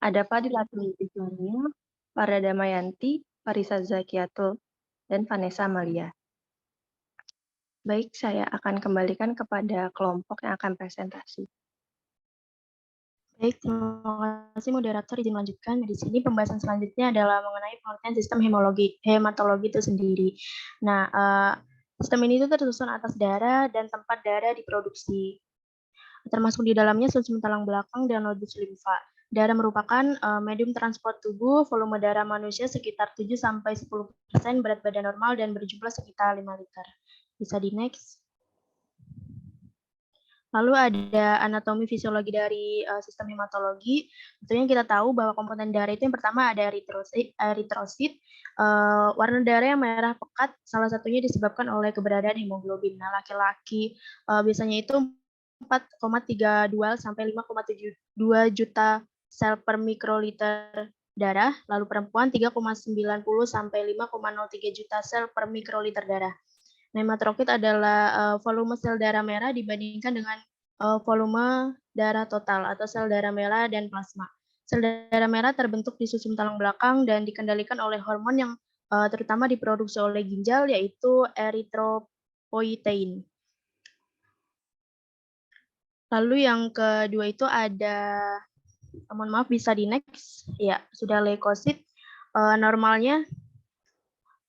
Ada Fadila Islamia, Farah Damayanti, Farisa Zakiatul, dan Vanessa Amalia. Baik, saya akan kembalikan kepada kelompok yang akan presentasi. Baik, terima kasih moderator. Izin melanjutkan. Di sini pembahasan selanjutnya adalah mengenai pengertian sistem hematologi itu sendiri. Nah, sistem ini itu tersusun atas darah dan tempat darah diproduksi. Termasuk di dalamnya sumsum tulang belakang dan nodus limfa. Darah merupakan medium transport tubuh, volume darah manusia sekitar 7-10%, berat badan normal dan berjumlah sekitar 5 liter. Bisa di next. Lalu ada anatomi fisiologi dari sistem hematologi. Tentunya kita tahu bahwa komponen darah itu yang pertama ada eritrosit, warna darah yang merah pekat, salah satunya disebabkan oleh keberadaan hemoglobin. Nah, laki-laki biasanya itu 4,32 sampai 5,72 juta sel per mikroliter darah, lalu perempuan 3,90 sampai 5,03 juta sel per mikroliter darah. Hematrokit adalah volume sel darah merah dibandingkan dengan volume darah total atau sel darah merah dan plasma. Sel darah merah terbentuk di sumsum tulang belakang dan dikendalikan oleh hormon yang terutama diproduksi oleh ginjal, yaitu eritropoietin. Lalu yang kedua itu ada, mohon maaf bisa di next, ya sudah leukosit. Normalnya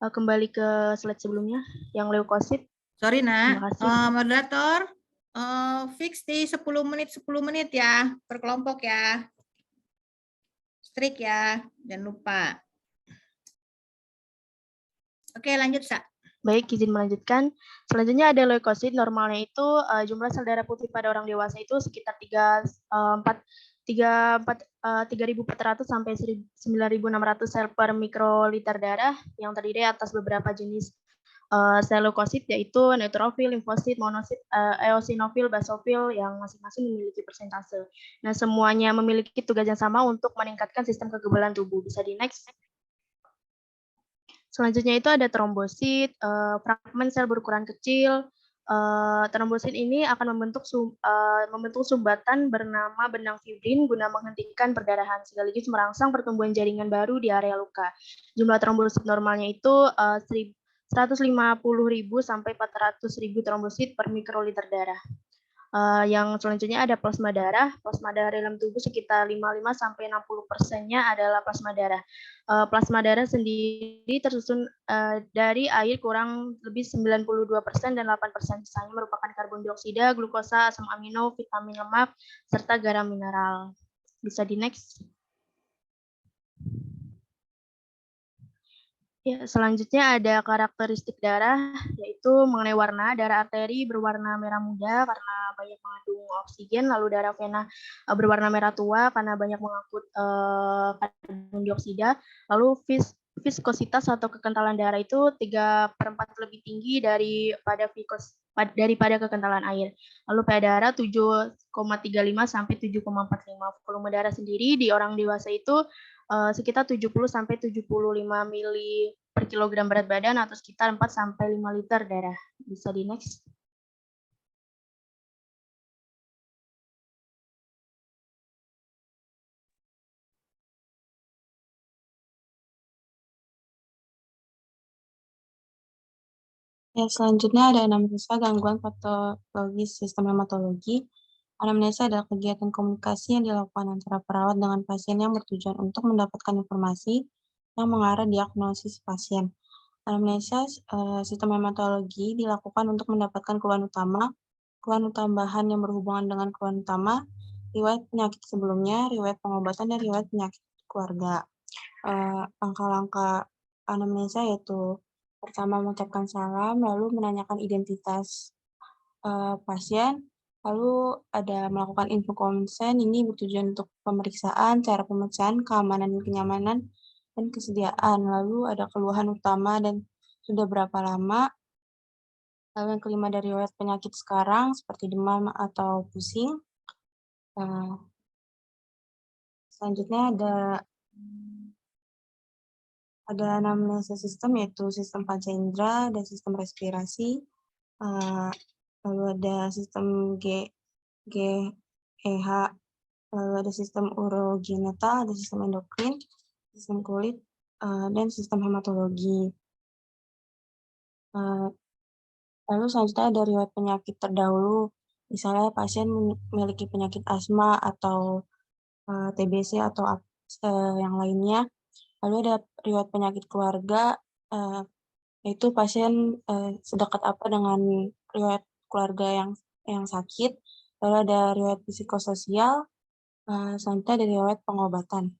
kembali ke slide sebelumnya yang leukosit. Sorry nak, moderator, fix di 10 menit ya per kelompok ya. Strik ya, jangan lupa. Oke, lanjut Sa. Baik, izin melanjutkan. Selanjutnya ada leukosit. Normalnya itu jumlah sel darah putih pada orang dewasa itu sekitar 3.400 sampai 9.600 sel per mikroliter darah yang terdiri atas beberapa jenis sel leukosit, yaitu neutrofil, limfosit, monosit, eosinofil, basofil yang masing-masing memiliki persentase. Nah, semuanya memiliki tugas yang sama untuk meningkatkan sistem kekebalan tubuh. Bisa di next. Selanjutnya itu ada trombosit, fragmen sel berukuran kecil. Trombosit ini akan membentuk sumbatan bernama benang fibrin guna menghentikan perdarahan sekaligus merangsang pertumbuhan jaringan baru di area luka. Jumlah trombosit normalnya itu 150.000 sampai 400.000 trombosit per mikroliter darah. Yang selanjutnya ada plasma darah. Plasma darah dalam tubuh sekitar 55 sampai 60%-nya adalah plasma darah. Plasma darah sendiri tersusun dari air kurang lebih 92% dan 8% sisanya merupakan karbon dioksida, glukosa, asam amino, vitamin lemak, serta garam mineral. Bisa di next. Ya, selanjutnya ada karakteristik darah, yaitu mengenai warna. Darah arteri berwarna merah muda karena banyak mengandung oksigen, lalu darah vena berwarna merah tua karena banyak mengangkut karbon dioksida. Lalu viskositas atau kekentalan darah itu 3/4 lebih tinggi daripada kekentalan air. Lalu pH darah 7,35 sampai 7,45. Volume darah sendiri di orang dewasa itu sekitar 70 sampai 75 mili per kilogram berat badan atau sekitar 4 sampai 5 liter darah. Bisa di next. Ya, selanjutnya ada anamnesa gangguan patologis sistem hematologi. Anamnesa adalah kegiatan komunikasi yang dilakukan antara perawat dengan pasien yang bertujuan untuk mendapatkan informasi yang mengarah diagnosis pasien. Anamnesa sistem hematologi dilakukan untuk mendapatkan keluhan utama, keluhan tambahan yang berhubungan dengan keluhan utama, riwayat penyakit sebelumnya, riwayat pengobatan, dan riwayat penyakit keluarga. Langkah-langkah anamnesa yaitu pertama mengucapkan salam, lalu menanyakan identitas pasien, lalu ada melakukan info konsen. Ini bertujuan untuk pemeriksaan, cara pemeriksaan, keamanan dan kenyamanan, dan kesediaan. Lalu ada keluhan utama dan sudah berapa lama. Lalu yang kelima dari riwayat penyakit sekarang seperti demam atau pusing. Selanjutnya ada anamnesa sistem, yaitu sistem panca indera, ada sistem respirasi, lalu ada sistem GEH lalu ada sistem urogeneta, ada sistem endokrin, sistem kulit, dan sistem hematologi. Lalu selanjutnya ada riwayat penyakit terdahulu, misalnya pasien memiliki penyakit asma atau TBC atau yang lainnya. Lalu ada riwayat penyakit keluarga, yaitu pasien sedekat apa dengan riwayat keluarga yang sakit. Lalu ada riwayat psikososial, selanjutnya ada riwayat pengobatan.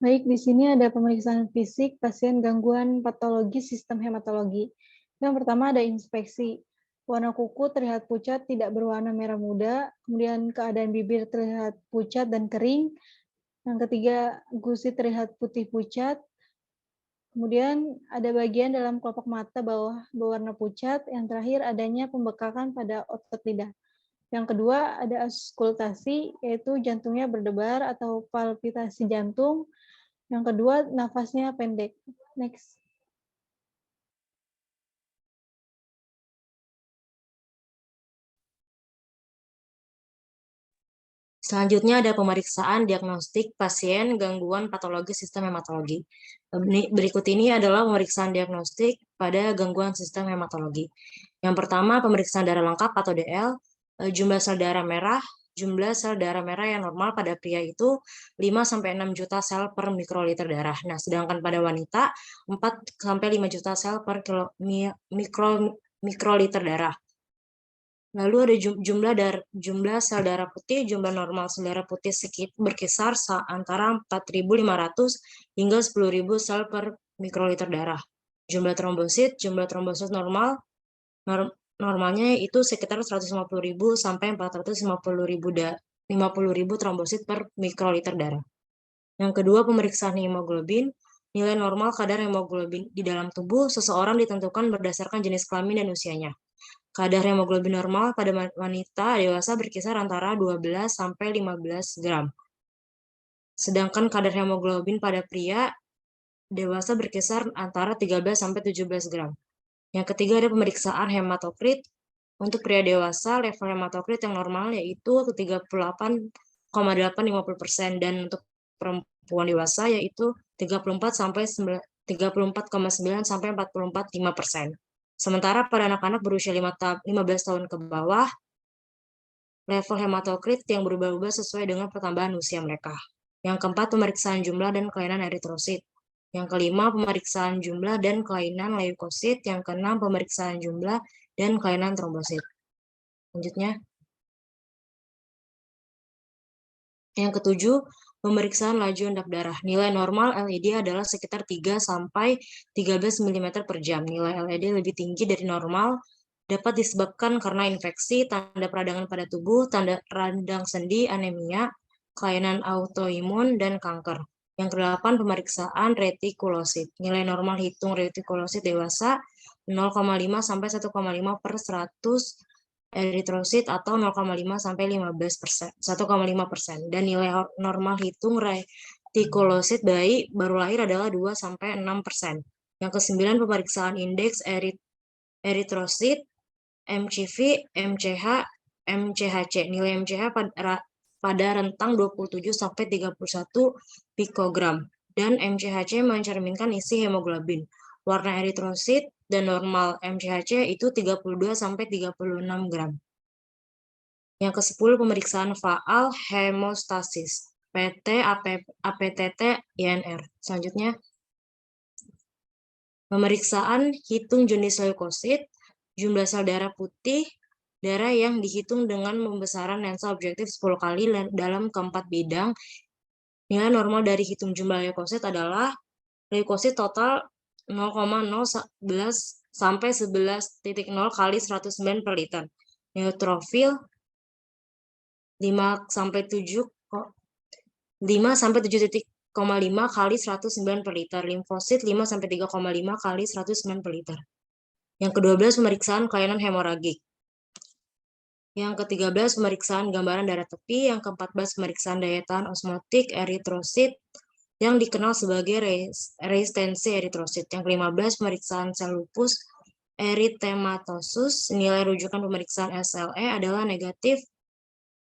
Baik, di sini ada pemeriksaan fisik pasien gangguan patologi sistem hematologi. Yang pertama ada inspeksi. Warna kuku terlihat pucat, tidak berwarna merah muda. Kemudian keadaan bibir terlihat pucat dan kering. Yang ketiga, gusi terlihat putih pucat. Kemudian ada bagian dalam kelopak mata bawah berwarna pucat. Yang terakhir adanya pembekakan pada otot lidah. Yang kedua ada auskultasi, yaitu jantungnya berdebar atau palpitasi jantung. Yang kedua nafasnya pendek. Next. Selanjutnya ada pemeriksaan diagnostik pasien gangguan patologi sistem hematologi. Berikut ini adalah pemeriksaan diagnostik pada gangguan sistem hematologi. Yang pertama, pemeriksaan darah lengkap atau DL, jumlah sel darah merah. Jumlah sel darah merah yang normal pada pria itu 5-6 juta sel per mikroliter darah. Nah, sedangkan pada wanita 4-5 juta sel per mikroliter darah. Lalu ada jumlah sel darah putih, jumlah normal sel darah putih berkisar antara 4.500 hingga 10.000 sel per mikroliter darah. Jumlah trombosit normalnya itu sekitar 150.000 sampai 450.000 trombosit per mikroliter darah. Yang kedua, pemeriksaan hemoglobin. Nilai normal kadar hemoglobin di dalam tubuh seseorang ditentukan berdasarkan jenis kelamin dan usianya. Kadar hemoglobin normal pada wanita dewasa berkisar antara 12 sampai 15 gram. Sedangkan kadar hemoglobin pada pria dewasa berkisar antara 13 sampai 17 gram. Yang ketiga ada pemeriksaan hematokrit. Untuk pria dewasa, level hematokrit yang normal yaitu 38,850% dan untuk perempuan dewasa yaitu 34,9 sampai 44,5%. Sementara pada anak-anak berusia 15 tahun ke bawah, level hematokrit yang berubah-ubah sesuai dengan pertambahan usia mereka. Yang keempat, pemeriksaan jumlah dan kelainan eritrosit. Yang kelima, pemeriksaan jumlah dan kelainan leukosit. Yang keenam, pemeriksaan jumlah dan kelainan trombosit. Selanjutnya. Yang ketujuh, pemeriksaan laju endap darah. Nilai normal LED adalah sekitar 3 sampai 13 mm per jam. Nilai LED lebih tinggi dari normal dapat disebabkan karena infeksi, tanda peradangan pada tubuh, tanda radang sendi, anemia, kelainan autoimun, dan kanker. Yang kedelapan, pemeriksaan retikulosit. Nilai normal hitung retikulosit dewasa 0,5 sampai 1,5 per 100 eritrosit atau 0,5 sampai 15%, 1,5%. Dan nilai normal hitung retikulosit bayi baru lahir adalah 2 sampai 6%. Yang kesembilan, pemeriksaan indeks eritrosit, MCV, MCH, MCHC. Nilai MCH pada rentang 27 sampai 31 pikogram dan MCHC mencerminkan isi hemoglobin. Warna eritrosit dan normal MCHC itu 32 sampai 36 gram. Yang ke-10, pemeriksaan faal hemostasis, PT, APTT, INR. Selanjutnya, pemeriksaan hitung jenis leukosit, jumlah sel darah putih, darah yang dihitung dengan pembesaran lensa objektif 10 kali dalam keempat bidang. Nilai normal dari hitung jumlah leukosit adalah leukosit total 0,011 sampai 11.0 kali 109 per liter. Neutrofil 5 sampai 7,5 kali 109 per liter. Limfosit 5 sampai 3,5 kali 109 per liter. Yang ke-12, pemeriksaan kelainan hemoragik. Yang ke-13, pemeriksaan gambaran darah tepi. Yang ke-14, pemeriksaan daya tahan osmotik eritrosit yang dikenal sebagai resistensi eritrosit. Yang ke-15, pemeriksaan sel lupus. erythematosus, nilai rujukan pemeriksaan SLE adalah negatif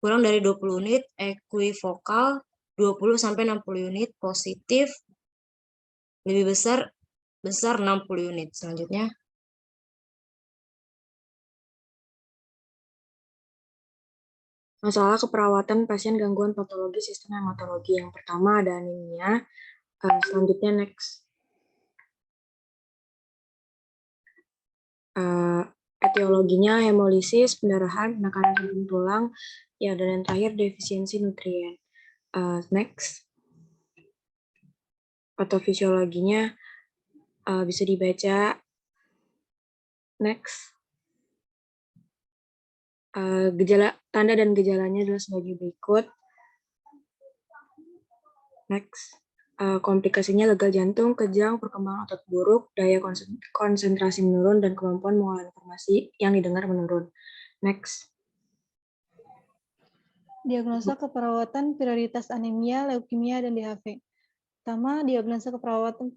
kurang dari 20 unit, equivokal 20-60 unit, positif lebih besar 60 unit. Selanjutnya, masalah keperawatan pasien gangguan patologi sistem hematologi. Yang pertama ada anemia. Selanjutnya next. Etiologinya hemolisis, pendarahan, penekanan sambung tulang, ya, dan yang terakhir defisiensi nutrien. Next. Patofisiologinya bisa dibaca. Next. Tanda dan gejalanya adalah sebagai berikut. Next. Komplikasinya legal jantung, kejang, perkembangan otot buruk, daya konsentrasi menurun, dan kemampuan mengolah informasi yang didengar menurun. Next. Diagnosa keperawatan prioritas anemia, leukemia, dan DHV. Pertama, diagnosa keperawatan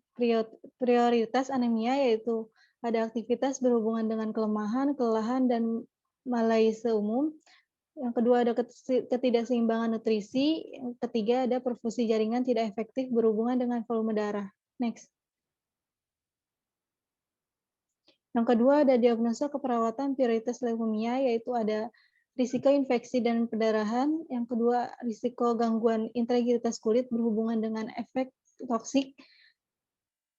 prioritas anemia yaitu ada aktivitas berhubungan dengan kelemahan, kelelahan, dan malaise umum. Yang kedua ada ketidakseimbangan nutrisi. Yang ketiga ada perfusi jaringan tidak efektif berhubungan dengan volume darah. Next. Yang kedua ada diagnosa keperawatan prioritas leukemia yaitu ada risiko infeksi dan perdarahan. Yang kedua risiko gangguan integritas kulit berhubungan dengan efek toksik.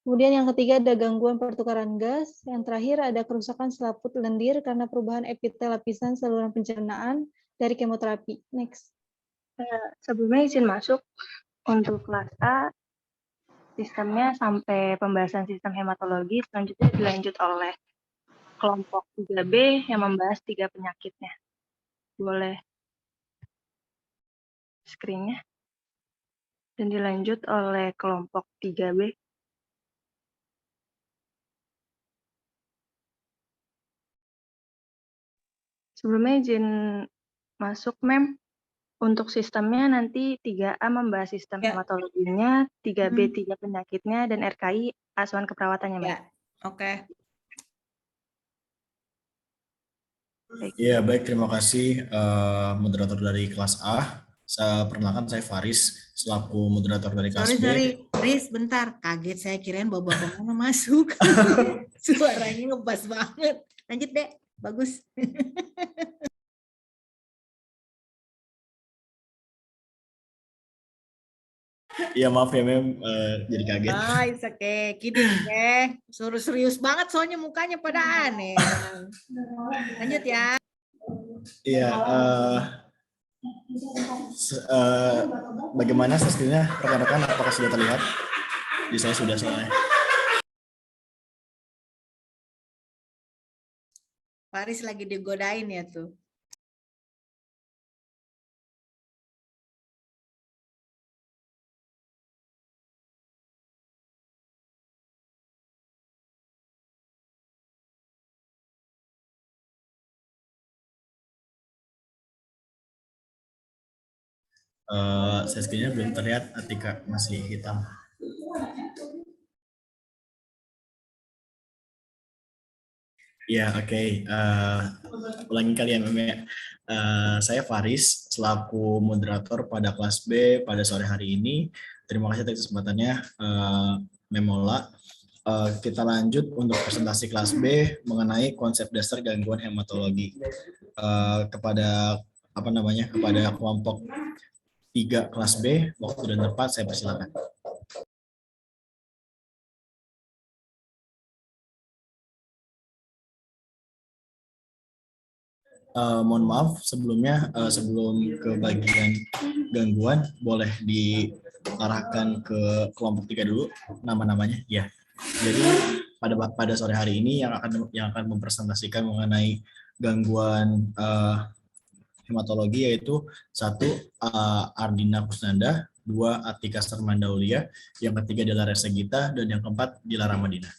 Kemudian yang ketiga ada gangguan pertukaran gas. Yang terakhir ada kerusakan selaput lendir karena perubahan epitel lapisan saluran pencernaan dari kemoterapi. Next. Sebelumnya izin masuk untuk kelas A, sistemnya sampai pembahasan sistem hematologi, selanjutnya dilanjut oleh kelompok 3B yang membahas 3 penyakitnya. Boleh screen-nya. Dan dilanjut oleh kelompok 3B. Sebelumnya izin masuk, Mem. Untuk sistemnya nanti 3A membahas sistem hematologinya, 3B 3 penyakitnya, dan RKI asuhan keperawatannya, Mem. Ya, oke. Iya, baik. Terima kasih moderator dari kelas A. Saya perkenalkan, saya Faris, selaku moderator dari kelas B. Sorry, Riz, bentar. Kaget saya kirain bapak-bapak mana masuk. Suaranya ngebas banget. Lanjut deh, bagus. Iya, maaf ya, Mem, jadi kaget. It's okay. Kidding, suruh serius banget soalnya mukanya pada aneh. Lanjut ya. Iya, bagaimana screen-nya rekan-rekan, apakah sudah terlihat? Di saya sudah soalnya. Faris lagi digodain ya tuh. Screen-nya belum terlihat, Atika masih hitam. Ya, oke. Ulangi kali ya, Mem. Saya Faris, selaku moderator pada kelas B pada sore hari ini. Terima kasih atas kesempatannya, Memola. Kita lanjut untuk presentasi kelas B mengenai konsep dasar gangguan hematologi. Kepada kelompok 3 kelas B, waktu dan tempat saya persilakan. Mohon maaf sebelumnya, sebelum ke bagian gangguan, boleh diarahkan ke kelompok 3 dulu nama-namanya. Ya. Jadi pada sore hari ini yang akan mempresentasikan mengenai gangguan hematologi yaitu 1 Ardina Kusnanda, 2 Atika Sarmandaulia, yang ketiga adalah Resa Gita, dan yang keempat Dilara Madinah.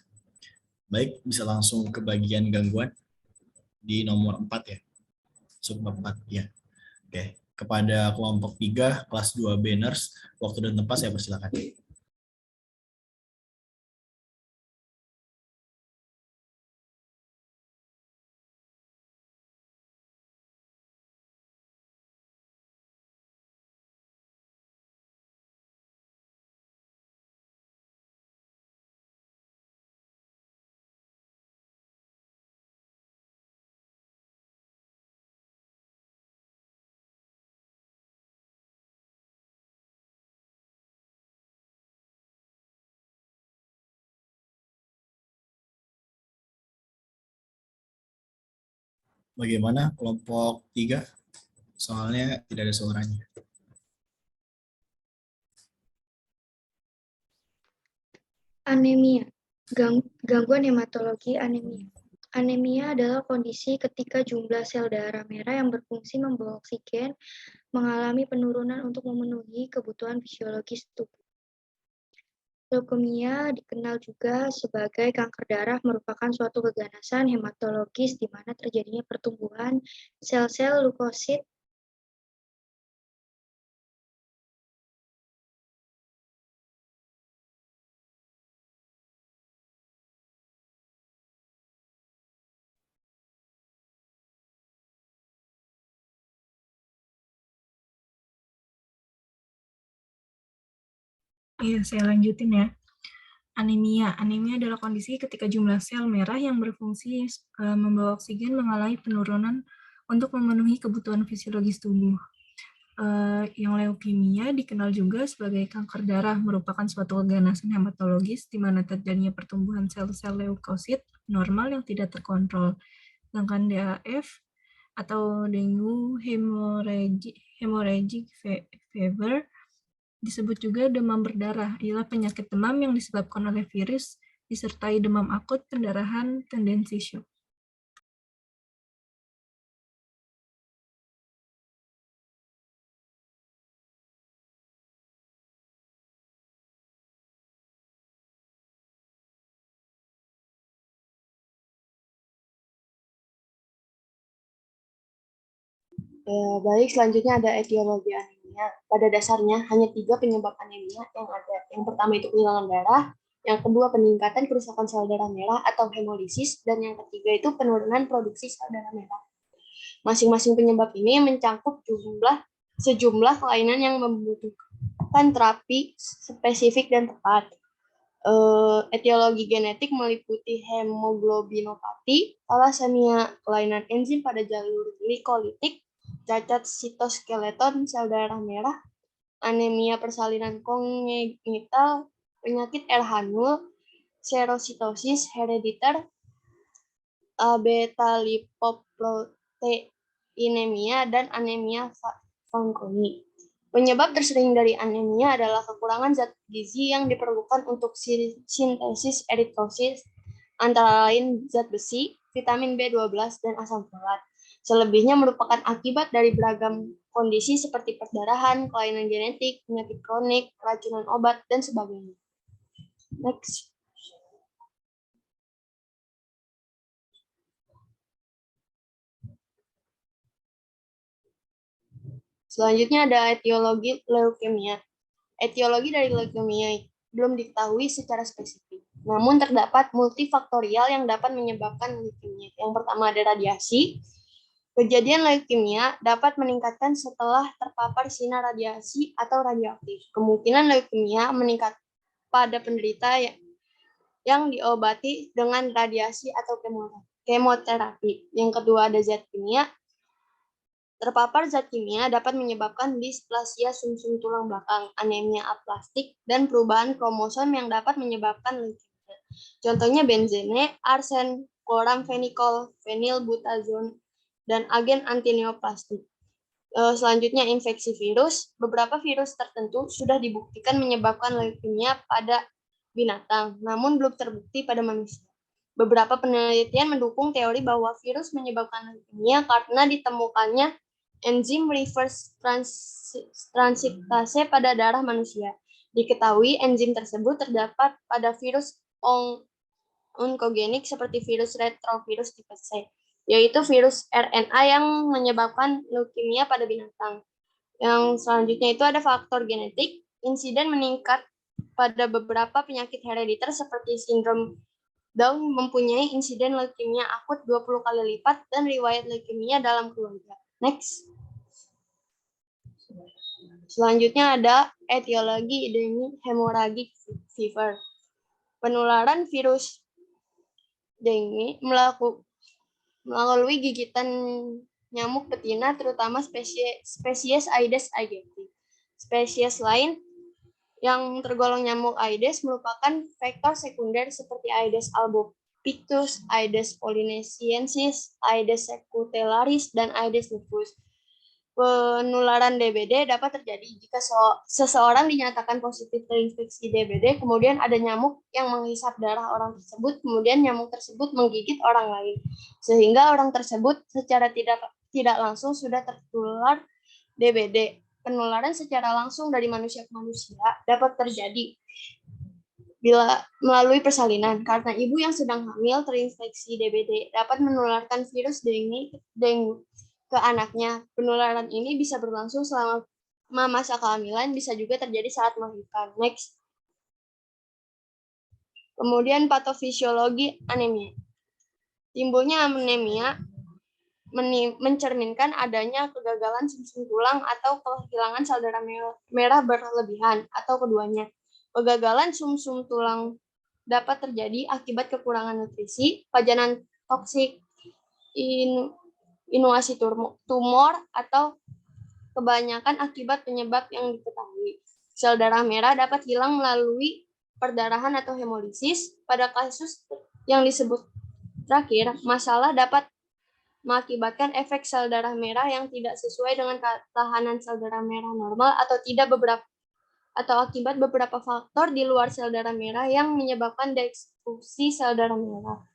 Baik, bisa langsung ke bagian gangguan di nomor 4 ya. Subbab 4 ya. Oke, kepada kelompok 3 kelas 2B nurse, waktu dan tempat saya persilakan. Bagaimana kelompok 3? Soalnya tidak ada suaranya. Anemia, gangguan hematologi anemia. Anemia adalah kondisi ketika jumlah sel darah merah yang berfungsi membawa oksigen mengalami penurunan untuk memenuhi kebutuhan fisiologis tubuh. Leukemia dikenal juga sebagai kanker darah merupakan suatu keganasan hematologis di mana terjadinya pertumbuhan sel-sel leukosit Iya, saya lanjutin ya. Anemia. Anemia adalah kondisi ketika jumlah sel merah yang berfungsi membawa oksigen mengalami penurunan untuk memenuhi kebutuhan fisiologis tubuh. Yang leukemia dikenal juga sebagai kanker darah, merupakan suatu keganasan hematologis di mana terjadinya pertumbuhan sel-sel leukosit normal yang tidak terkontrol. Sedangkan DAF atau dengue hemorrhagic fever disebut juga demam berdarah, ialah penyakit demam yang disebabkan oleh virus disertai demam akut, pendarahan, tendensi shock. Baik, selanjutnya ada etiologi anemia. Pada dasarnya hanya 3 penyebab anemia yang ada. Yang pertama itu kehilangan darah, yang kedua peningkatan kerusakan sel darah merah atau hemolisis, dan yang ketiga itu penurunan produksi sel darah merah. Masing-masing penyebab ini mencakup sejumlah kelainan yang membutuhkan terapi spesifik dan tepat. Etiologi genetik meliputi hemoglobinopati, thalassemia, kelainan enzim pada jalur glikolitik, cacat sitoskeleton sel darah merah, anemia persalinan kongenital, penyakit RH0, serositosis herediter, beta-lipoproteinemia, dan anemia Fanconi. Penyebab tersering dari anemia adalah kekurangan zat gizi yang diperlukan untuk sintesis eritrosit, antara lain zat besi, vitamin B12, dan asam folat. Selebihnya merupakan akibat dari beragam kondisi seperti perdarahan, kelainan genetik, penyakit kronik, keracunan obat, dan sebagainya. Next. Selanjutnya ada etiologi leukemia. Etiologi dari leukemia belum diketahui secara spesifik. Namun terdapat multifaktorial yang dapat menyebabkan leukemia. Yang pertama ada radiasi. Kejadian leukemia dapat meningkatkan setelah terpapar sinar radiasi atau radioaktif. Kemungkinan leukemia meningkat pada penderita yang diobati dengan radiasi atau kemoterapi. Yang kedua ada zat kimia. Terpapar zat kimia dapat menyebabkan displasia sumsum tulang belakang, anemia aplastik, dan perubahan kromosom yang dapat menyebabkan leukemia. Contohnya benzene, arsen, chloramfenicol, fenilbutazone, dan agen antineoplastik. Selanjutnya infeksi virus. Beberapa virus tertentu sudah dibuktikan menyebabkan leukemia pada binatang, namun belum terbukti pada manusia. Beberapa penelitian mendukung teori bahwa virus menyebabkan leukemia karena ditemukannya enzim reverse transkriptase pada darah manusia. Diketahui enzim tersebut terdapat pada virus onkogenik seperti virus retrovirus tipe C, yaitu virus RNA yang menyebabkan leukemia pada binatang. Yang selanjutnya itu ada faktor genetik. Insiden meningkat pada beberapa penyakit herediter seperti sindrom Down mempunyai insiden leukemia akut 20 kali lipat dan riwayat leukemia dalam keluarga. Next. Selanjutnya ada etiologi dengue hemorrhagic fever. Penularan virus dengue melalui gigitan nyamuk betina, terutama spesies Aedes aegypti. Spesies lain yang tergolong nyamuk Aedes merupakan vektor sekunder seperti Aedes Pictus, Aedes polynesiensis, Aedes secutellaris, dan Aedes nevus. Penularan DBD dapat terjadi jika seseorang dinyatakan positif terinfeksi DBD, kemudian ada nyamuk yang menghisap darah orang tersebut, kemudian nyamuk tersebut menggigit orang lain, sehingga orang tersebut secara tidak langsung sudah tertular DBD. Penularan secara langsung dari manusia ke manusia dapat terjadi bila melalui persalinan, karena ibu yang sedang hamil terinfeksi DBD dapat menularkan virus dengue ke anaknya. Penularan ini bisa berlangsung selama masa kehamilan, bisa juga terjadi saat melahirkan. Next. Kemudian patofisiologi anemia. Timbulnya anemia mencerminkan adanya kegagalan sumsum tulang atau kehilangan sel darah merah berlebihan atau keduanya. Kegagalan sumsum tulang dapat terjadi akibat kekurangan nutrisi, pajanan toksik, inuasi tumor, atau kebanyakan akibat penyebab yang diketahui. Sel darah merah dapat hilang melalui perdarahan atau hemolisis. Pada kasus yang disebut terakhir, masalah dapat mengakibatkan efek sel darah merah yang tidak sesuai dengan ketahanan sel darah merah normal atau akibat beberapa faktor di luar sel darah merah yang menyebabkan destruksi sel darah merah.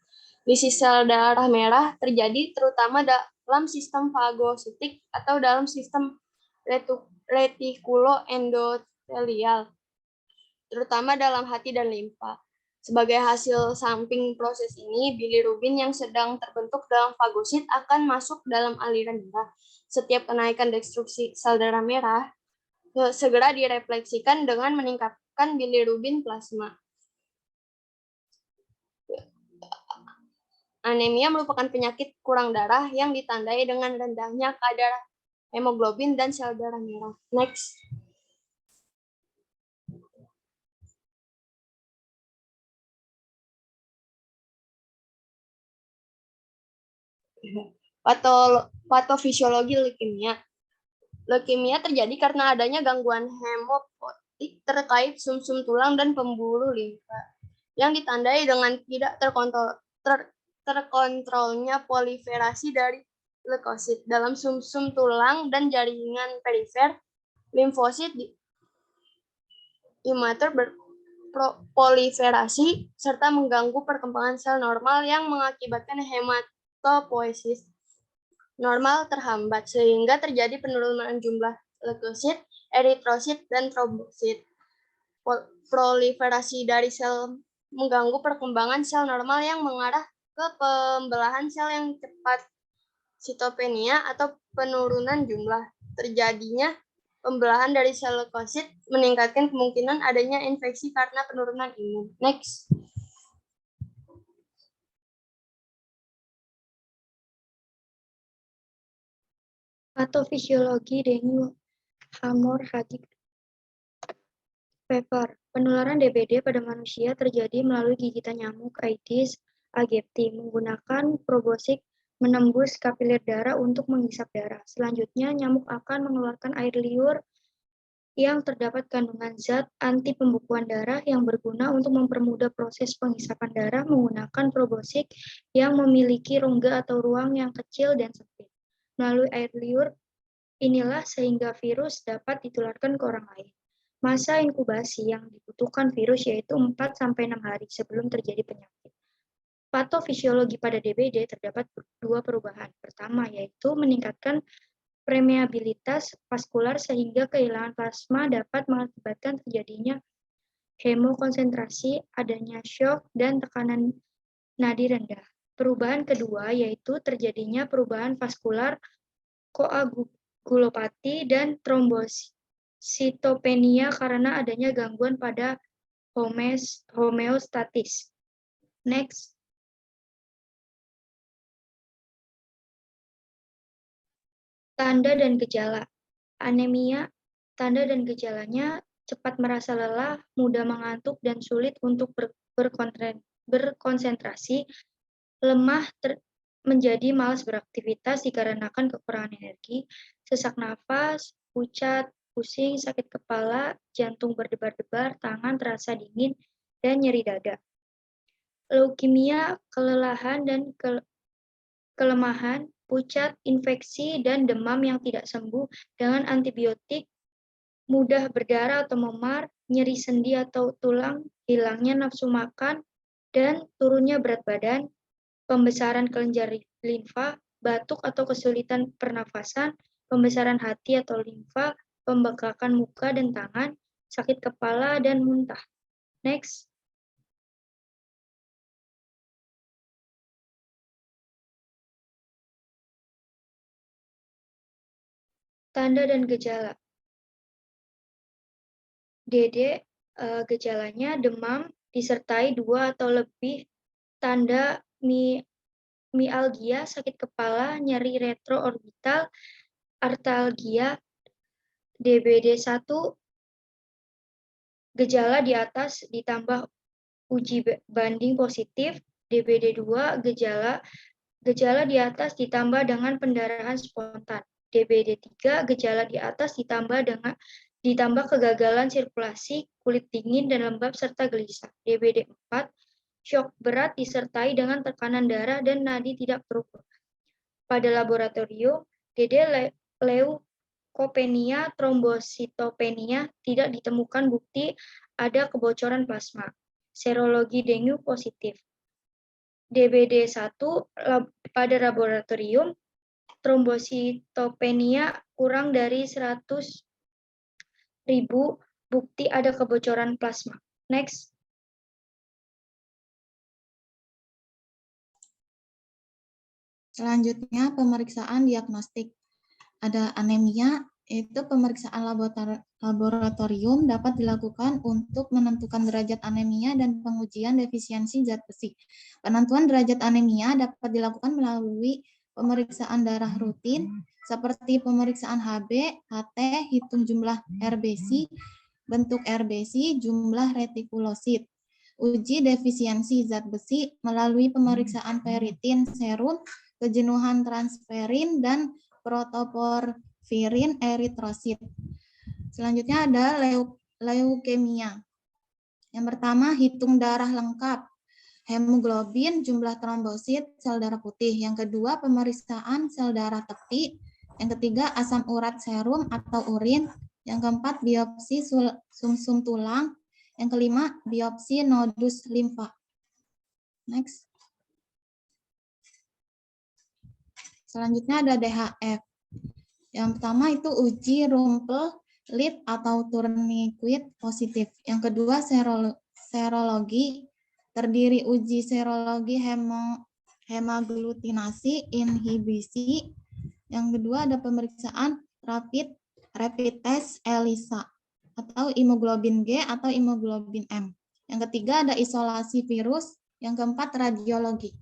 Lisis sel darah merah terjadi terutama dalam sistem fagositik atau dalam sistem retikuloendotelial, terutama dalam hati dan limfa. Sebagai hasil samping proses ini, bilirubin yang sedang terbentuk dalam fagosit akan masuk dalam aliran darah. Setiap kenaikan destruksi sel darah merah segera direfleksikan dengan meningkatkan bilirubin plasma. Anemia merupakan penyakit kurang darah yang ditandai dengan rendahnya kadar hemoglobin dan sel darah merah. Next. Patofisiologi leukemia. Leukemia terjadi karena adanya gangguan hemopoietik terkait sumsum tulang dan pembuluh limfa yang ditandai dengan tidak terkontrolnya proliferasi dari leukosit dalam sumsum tulang dan jaringan perifer. Limfosit imatur berproliferasi serta mengganggu perkembangan sel normal yang mengakibatkan hematopoiesis normal terhambat, sehingga terjadi penurunan jumlah leukosit, eritrosit, dan trombosit. Proliferasi dari sel mengganggu perkembangan sel normal yang mengarah ke pembelahan sel yang cepat, sitopenia atau penurunan jumlah. Terjadinya pembelahan dari sel leukosit meningkatkan kemungkinan adanya infeksi karena penurunan imun. Next. Patofisiologi dengue hemorrhagic fever. Penularan DBD pada manusia terjadi melalui gigitan nyamuk Aedes aegypti menggunakan proboscis menembus kapiler darah untuk menghisap darah. Selanjutnya, nyamuk akan mengeluarkan air liur yang terdapat kandungan zat anti pembekuan darah yang berguna untuk mempermudah proses penghisapan darah menggunakan proboscis yang memiliki rongga atau ruang yang kecil dan sempit. Melalui air liur inilah sehingga virus dapat ditularkan ke orang lain. Masa inkubasi yang dibutuhkan virus yaitu 4-6 hari sebelum terjadi penyakit. Patofisiologi pada DBD terdapat dua perubahan. Pertama yaitu meningkatkan permeabilitas vaskular sehingga kehilangan plasma dapat mengakibatkan terjadinya hemokonsentrasi, adanya syok, dan tekanan nadi rendah. Perubahan kedua yaitu terjadinya perubahan vaskular koagulopati dan trombositopenia karena adanya gangguan pada homeostatis. Next. Tanda dan gejala. Anemia, tanda dan gejalanya cepat merasa lelah, mudah mengantuk, dan sulit untuk berkonsentrasi, lemah menjadi malas beraktivitas dikarenakan kekurangan energi, sesak nafas, pucat, pusing, sakit kepala, jantung berdebar-debar, tangan terasa dingin, dan nyeri dada. leukemia, kelelahan dan kelemahan, pucat, infeksi, dan demam yang tidak sembuh dengan antibiotik, mudah berdarah atau memar, nyeri sendi atau tulang, hilangnya nafsu makan, dan turunnya berat badan, pembesaran kelenjar limfa, batuk atau kesulitan pernafasan, pembesaran hati atau limfa, pembekakan muka dan tangan, sakit kepala, dan muntah. Next. Tanda dan gejala. DD gejalanya demam disertai 2 atau lebih tanda mialgia, sakit kepala, nyeri retroorbital, artalgia. DBD1 gejala di atas ditambah uji banding positif. DBD2 gejala di atas ditambah dengan pendarahan spontan. DBD3 gejala di atas ditambah kegagalan sirkulasi, kulit dingin dan lembab serta gelisah. DBD4 syok berat disertai dengan tekanan darah dan nadi tidak berubah. Pada laboratorium, leukopenia, trombositopenia tidak ditemukan bukti ada kebocoran plasma. Serologi dengue positif. DBD1 pada laboratorium, trombositopenia kurang dari 100.000, bukti ada kebocoran plasma. Next. Selanjutnya pemeriksaan diagnostik. Ada anemia, yaitu pemeriksaan laboratorium dapat dilakukan untuk menentukan derajat anemia dan pengujian defisiensi zat besi. Penentuan derajat anemia dapat dilakukan melalui pemeriksaan darah rutin seperti pemeriksaan HB, HT, hitung jumlah RBC, bentuk RBC, jumlah retikulosit. Uji defisiensi zat besi melalui pemeriksaan ferritin serum, kejenuhan transferin, dan protoporfirin eritrosit. Selanjutnya ada leukemia. Yang pertama, hitung darah lengkap, hemoglobin, jumlah trombosit, sel darah putih. Yang kedua, pemeriksaan sel darah tepi. Yang ketiga, asam urat serum atau urin. Yang keempat, biopsi sumsum tulang. Yang kelima, biopsi nodus limfa. Next. Selanjutnya ada DHF. Yang pertama itu uji Rumpel Lid atau tourniquet positif. Yang kedua serologi, terdiri uji serologi hemaglutinasi inhibisi. Yang kedua ada pemeriksaan rapid test ELISA atau hemoglobin G atau hemoglobin M. Yang ketiga ada isolasi virus. Yang keempat radiologi.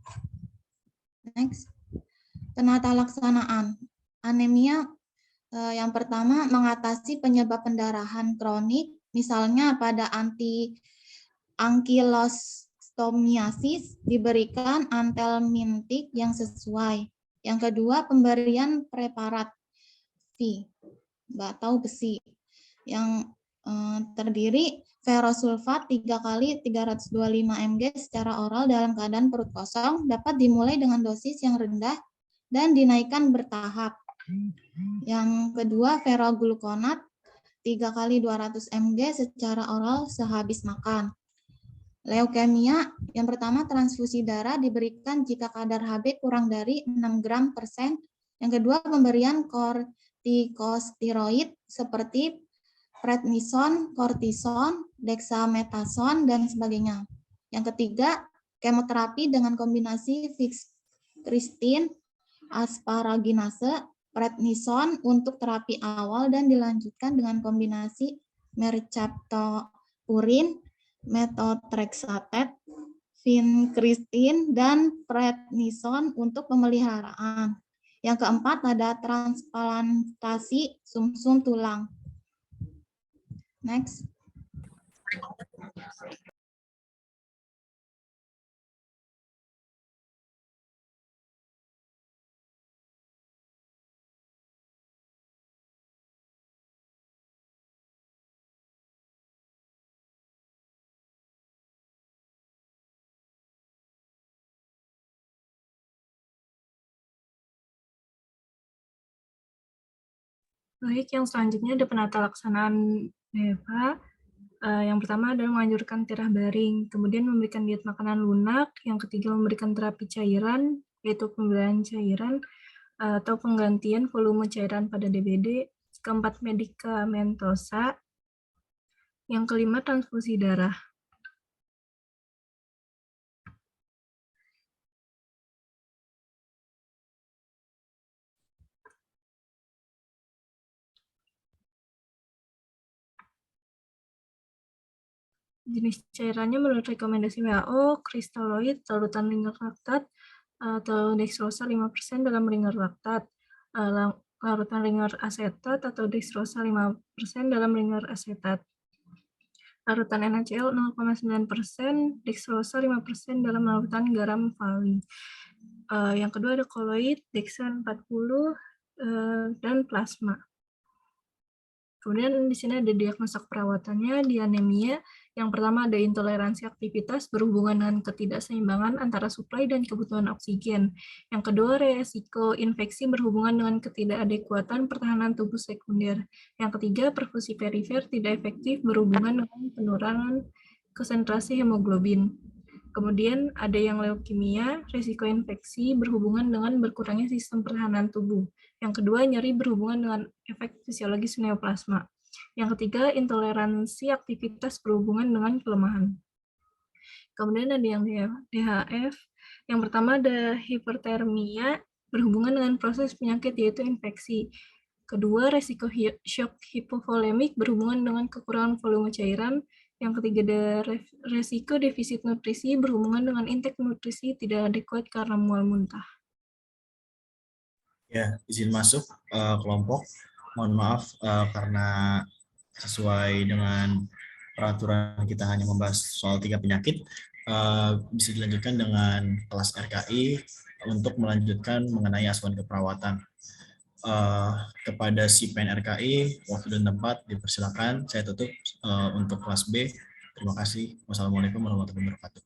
Next. Penata laksanaan. Anemia yang pertama mengatasi penyebab pendarahan kronik, misalnya pada ankylostomiasis diberikan antelmintik yang sesuai. Yang kedua pemberian preparat V atau besi yang terdiri ferrosulfat 3 kali 325 mg secara oral dalam keadaan perut kosong dapat dimulai dengan dosis yang rendah dan dinaikkan bertahap. Yang kedua, ferrogluconat 3 kali 200 mg secara oral sehabis makan. Leukemia, yang pertama transfusi darah diberikan jika kadar Hb kurang dari 6 gram per sen. Yang kedua, pemberian kortikosteroid seperti prednison, kortison, dexamethasone, dan sebagainya. Yang ketiga, kemoterapi dengan kombinasi viskristin, asparaginase, prednison untuk terapi awal dan dilanjutkan dengan kombinasi mercaptaurin, methotrexate, vinkristin, dan prednison untuk pemeliharaan. Yang keempat ada transplantasi sumsum tulang. Next. Baik, yang selanjutnya ada penata laksanaan DFH. Yang pertama adalah menganjurkan tirah baring, kemudian memberikan diet makanan lunak, yang ketiga memberikan terapi cairan, yaitu pemberian cairan atau penggantian volume cairan pada DBD, keempat medikamentosa, yang kelima transfusi darah. Jenis cairannya menurut rekomendasi WHO, kristaloid, larutan linear laktat, atau dextrosa 5% dalam linear laktat, larutan linear asetat atau dextrosa 5% dalam linear asetat. Larutan NaCl 0,9%, dextrosa 5% dalam larutan garam Fali. Yang kedua ada koloid, dexa 40, dan plasma. Kemudian di sini ada diagnosa perawatannya di anemia. Yang pertama ada intoleransi aktivitas berhubungan dengan ketidakseimbangan antara suplai dan kebutuhan oksigen. Yang kedua resiko infeksi berhubungan dengan ketidakadekuatan pertahanan tubuh sekunder. Yang ketiga perfusi perifer tidak efektif berhubungan dengan penurunan konsentrasi hemoglobin. Kemudian ada yang leukemia, risiko infeksi berhubungan dengan berkurangnya sistem pertahanan tubuh. Yang kedua, nyeri berhubungan dengan efek fisiologis neoplasma. Yang ketiga, intoleransi aktivitas berhubungan dengan kelemahan. Kemudian ada yang DHF. Yang pertama ada hipertermia berhubungan dengan proses penyakit yaitu infeksi. Kedua, resiko shock hipovolemik berhubungan dengan kekurangan volume cairan. Yang ketiga ada resiko defisit nutrisi berhubungan dengan intake nutrisi tidak adekuat karena mual muntah. Ya, izin masuk kelompok. Mohon maaf karena sesuai dengan peraturan kita hanya membahas soal 3 penyakit, bisa dilanjutkan dengan kelas RKI untuk melanjutkan mengenai asuhan keperawatan. Kepada si PNRKI, waktu dan tempat dipersilakan. Saya tutup untuk kelas B. Terima kasih. Wassalamualaikum warahmatullahi wabarakatuh.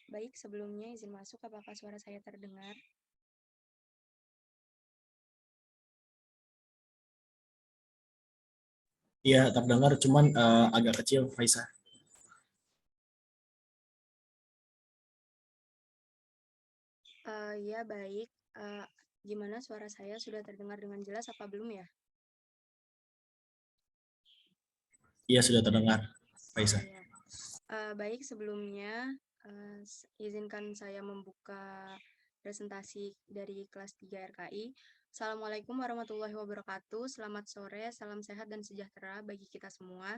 Baik, sebelumnya izin masuk, apakah suara saya terdengar? Iya, terdengar, cuman agak kecil, Faisal. Ya, baik. Gimana suara saya sudah terdengar dengan jelas apa belum ya? Iya, sudah terdengar, Faisal. Baik, sebelumnya izinkan saya membuka presentasi dari kelas 3 RKI. Assalamualaikum warahmatullahi wabarakatuh. Selamat sore, salam sehat dan sejahtera bagi kita semua.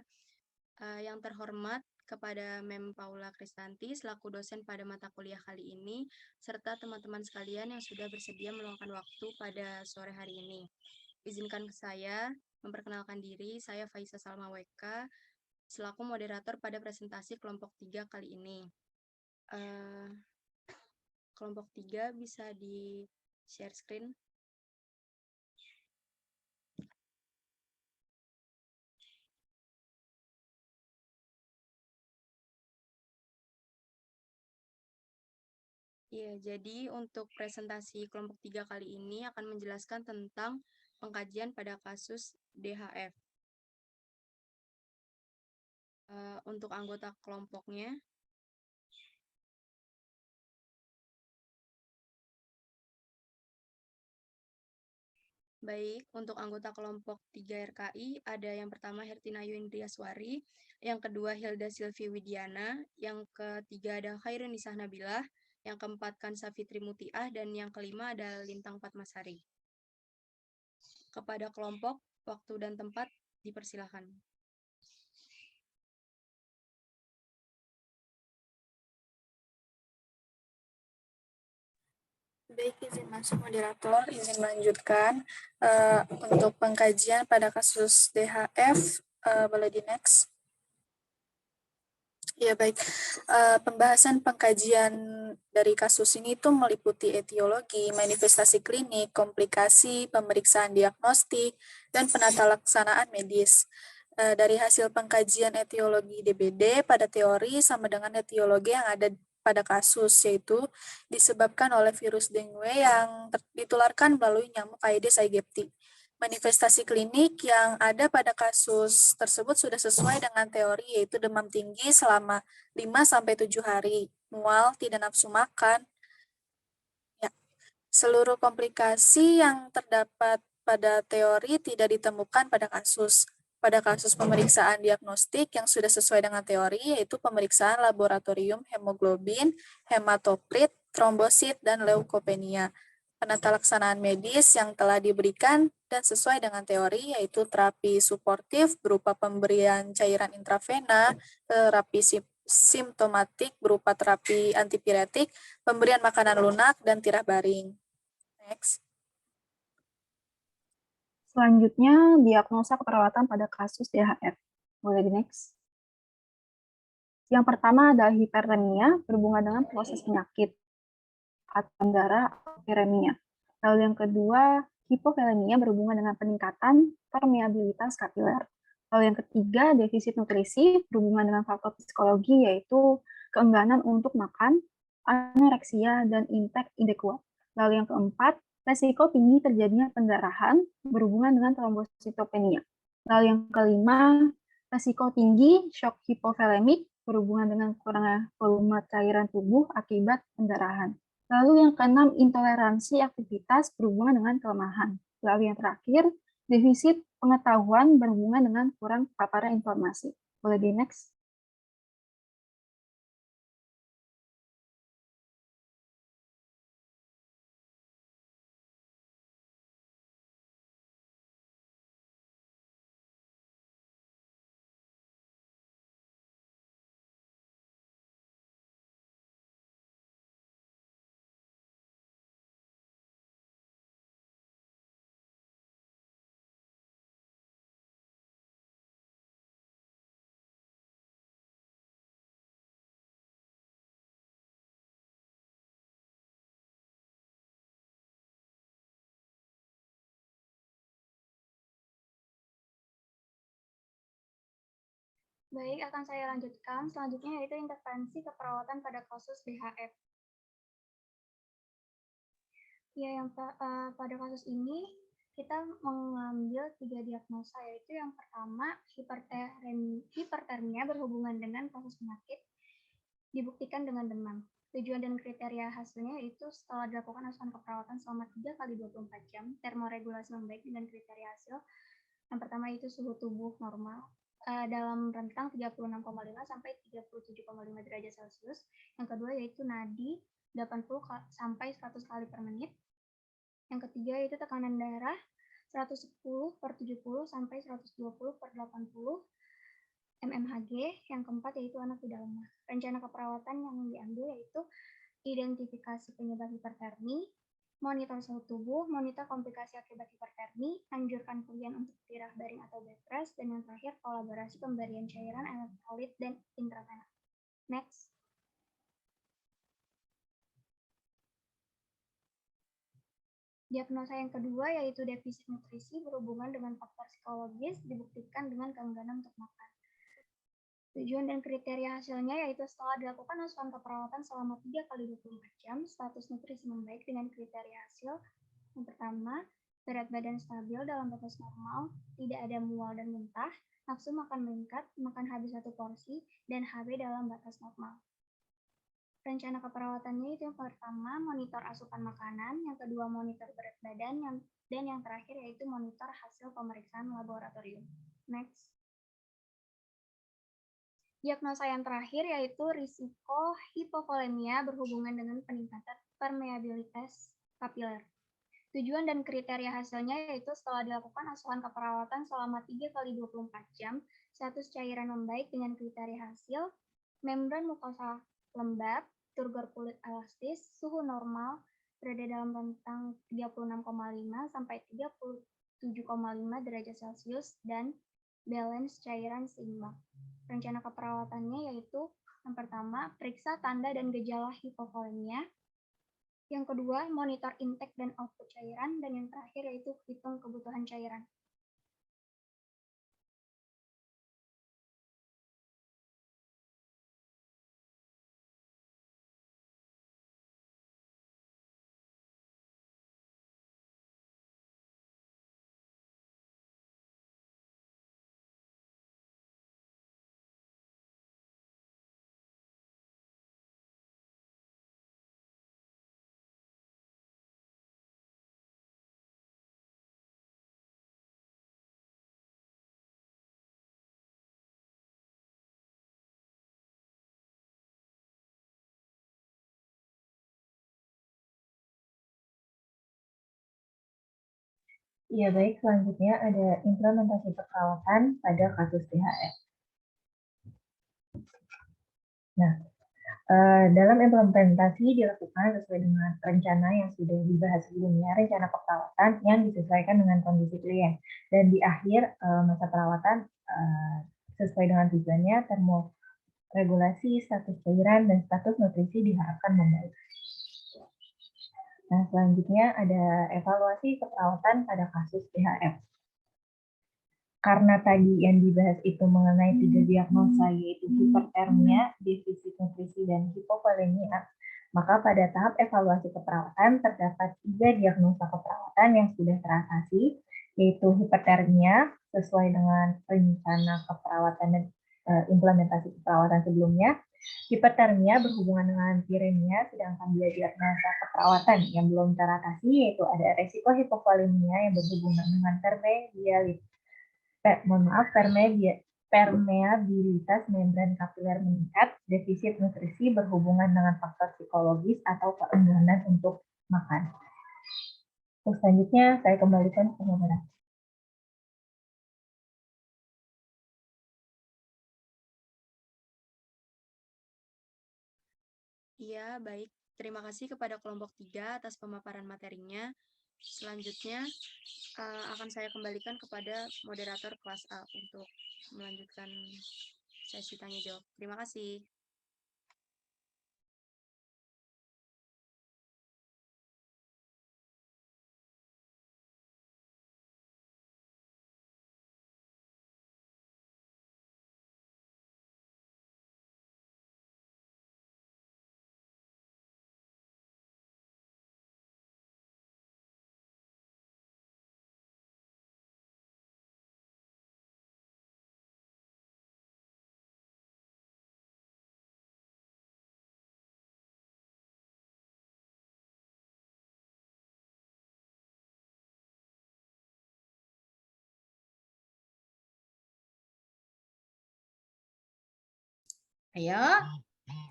Yang terhormat kepada Mem Paula Kristanti selaku dosen pada mata kuliah kali ini, serta teman-teman sekalian yang sudah bersedia meluangkan waktu pada sore hari ini. Izinkan saya memperkenalkan diri, saya Faisa Salma WK, selaku moderator pada presentasi kelompok 3 kali ini. Kelompok 3 bisa di share screen. Ya, jadi untuk presentasi kelompok 3 kali ini akan menjelaskan tentang pengkajian pada kasus DHF. Untuk anggota kelompoknya, baik, untuk anggota kelompok 3 RKI, ada yang pertama Hertinayu Indriaswari, yang kedua Hilda Silvi Widiana, yang ketiga ada Khairunisa Nabilah, yang keempat Kansa Fitri Mutiah, dan yang kelima ada Lintang Fatmasari. Kepada kelompok, waktu dan tempat dipersilakan. Baik, izin masuk moderator, izin melanjutkan untuk pengkajian pada kasus DHF, boleh di next. Ya baik, pembahasan pengkajian dari kasus ini itu meliputi etiologi, manifestasi klinik, komplikasi, pemeriksaan diagnostik, dan penata laksanaan medis. Dari hasil pengkajian etiologi DBD pada teori sama dengan etiologi yang ada pada kasus, yaitu disebabkan oleh virus dengue yang ditularkan melalui nyamuk Aedes aegypti. Manifestasi klinik yang ada pada kasus tersebut sudah sesuai dengan teori, yaitu demam tinggi selama 5-7 hari, mual, tidak nafsu makan. Ya. Seluruh komplikasi yang terdapat pada teori tidak ditemukan pada kasus. Pada kasus pemeriksaan diagnostik yang sudah sesuai dengan teori, yaitu pemeriksaan laboratorium hemoglobin, hematokrit, trombosit, dan leukopenia. Penata laksanaan medis yang telah diberikan dan sesuai dengan teori, yaitu terapi suportif berupa pemberian cairan intravena, terapi simptomatik berupa terapi antipiretik, pemberian makanan lunak, dan tirah baring. Next. Selanjutnya, diagnosa keperawatan pada kasus DHF. Boleh di next. Yang pertama adalah hipertermia berhubungan dengan proses penyakit atau darah atau viremia. Lalu yang kedua, hipovolemia berhubungan dengan peningkatan permeabilitas kapiler. Lalu yang ketiga, defisit nutrisi berhubungan dengan faktor psikologi, yaitu keengganan untuk makan, anoreksia, dan intake inadequat. Lalu yang keempat, resiko tinggi terjadinya pendarahan berhubungan dengan trombositopenia. Lalu yang kelima, resiko tinggi shock hipovolemik berhubungan dengan kurangnya volume cairan tubuh akibat pendarahan. Lalu yang keenam, intoleransi aktivitas berhubungan dengan kelemahan. Lalu yang terakhir, defisit pengetahuan berhubungan dengan kurang paparan informasi. Boleh di next. Baik, akan saya lanjutkan. Selanjutnya yaitu intervensi keperawatan pada kasus DHF. Ya, pada kasus ini kita mengambil 3 diagnosa, yaitu yang pertama hipertermia berhubungan dengan kasus penyakit dibuktikan dengan demam. Tujuan dan kriteria hasilnya yaitu setelah dilakukan asuhan keperawatan selama 3 kali 24 jam, termoregulasi membaik dengan kriteria hasil. Yang pertama itu suhu tubuh normal dalam rentang 36,5 sampai 37,5 derajat Celcius. Yang kedua yaitu nadi 80 sampai 100 kali per menit. Yang ketiga yaitu tekanan darah 110/70 sampai 120/80 mmHg. Yang keempat yaitu anak tidak lemah. Rencana keperawatan yang diambil yaitu identifikasi penyebab hipertermi, monitor suhu tubuh, monitor komplikasi akibat hipertermi, anjurkan pilihan untuk tirah baring atau bed rest, dan yang terakhir kolaborasi pemberian cairan elektrolit dan intravena. Next. Diagnosa yang kedua yaitu defisit nutrisi berhubungan dengan faktor psikologis dibuktikan dengan keengganan untuk makan. Tujuan dan kriteria hasilnya yaitu setelah dilakukan asuhan keperawatan selama 3 kali 24 jam, status nutrisi membaik dengan kriteria hasil. Yang pertama, berat badan stabil dalam batas normal, tidak ada mual dan muntah, nafsu makan meningkat, makan habis 1 porsi, dan HB dalam batas normal. Rencana keperawatannya itu yang pertama, monitor asupan makanan, yang kedua monitor berat badan, dan yang terakhir yaitu monitor hasil pemeriksaan laboratorium. Next. Diagnosa yang terakhir yaitu risiko hipovolemia berhubungan dengan peningkatan permeabilitas kapiler. Tujuan dan kriteria hasilnya yaitu setelah dilakukan asuhan keperawatan selama 3 kali 24 jam, status cairan membaik dengan kriteria hasil, membran mukosa lembab, turgor kulit elastis, suhu normal, berada dalam rentang 36,5 sampai 37,5 derajat Celcius, dan balance cairan seimbang. Rencana keperawatannya yaitu yang pertama, periksa tanda dan gejala hipovolemia. Yang kedua, monitor intake dan output cairan. Dan yang terakhir yaitu hitung kebutuhan cairan. Iya, baik. Selanjutnya ada implementasi keperawatan pada kasus THF. Nah, dalam implementasi dilakukan sesuai dengan rencana yang sudah dibahas sebelumnya, rencana keperawatan yang disesuaikan dengan kondisi klien. Dan di akhir masa perawatan sesuai dengan tujuannya, termoregulasi, status cairan, dan status nutrisi diharapkan membaik. Nah, selanjutnya ada evaluasi keperawatan pada kasus THF. Karena tadi yang dibahas itu mengenai 3 diagnosa, yaitu hipertermia, defisit nutrisi, dan hipovolemia, maka pada tahap evaluasi keperawatan terdapat 3 diagnosa keperawatan yang sudah teratasi, yaitu hipertermia sesuai dengan rencana keperawatan dan implementasi keperawatan sebelumnya. Hipertermia berhubungan dengan viremia, sedangkan 2 diagnosa keperawatan yang belum teratasi, yaitu ada resiko hipovolemia yang berhubungan dengan permeabilitas membran kapiler meningkat, defisit nutrisi berhubungan dengan faktor psikologis atau keengganan untuk makan. Terus selanjutnya saya kembalikan ke moderator. Iya, baik. Terima kasih kepada kelompok 3 atas pemaparan materinya. Selanjutnya akan saya kembalikan kepada moderator kelas A untuk melanjutkan sesi tanya jawab. Terima kasih. Ayo.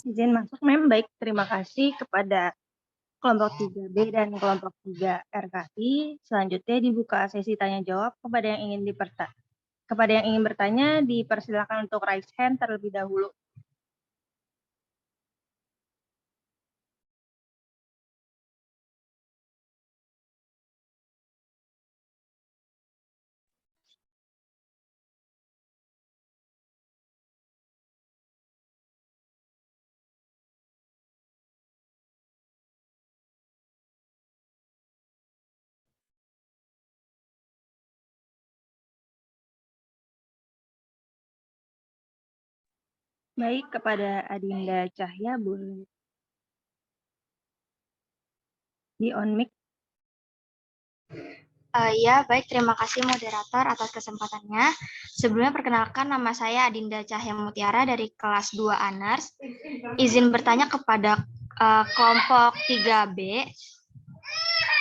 Izin masuk, Mem. Baik, terima kasih kepada kelompok 3B dan kelompok 3 RKI. Selanjutnya dibuka sesi tanya jawab kepada yang ingin bertanya, dipersilakan untuk raise hand terlebih dahulu. Baik, kepada Adinda Cahya, boleh di on mic. Ya, baik. Terima kasih moderator atas kesempatannya. Sebelumnya perkenalkan, nama saya Adinda Cahya Mutiara dari kelas 2 Honors. Izin bertanya kepada kelompok 3B.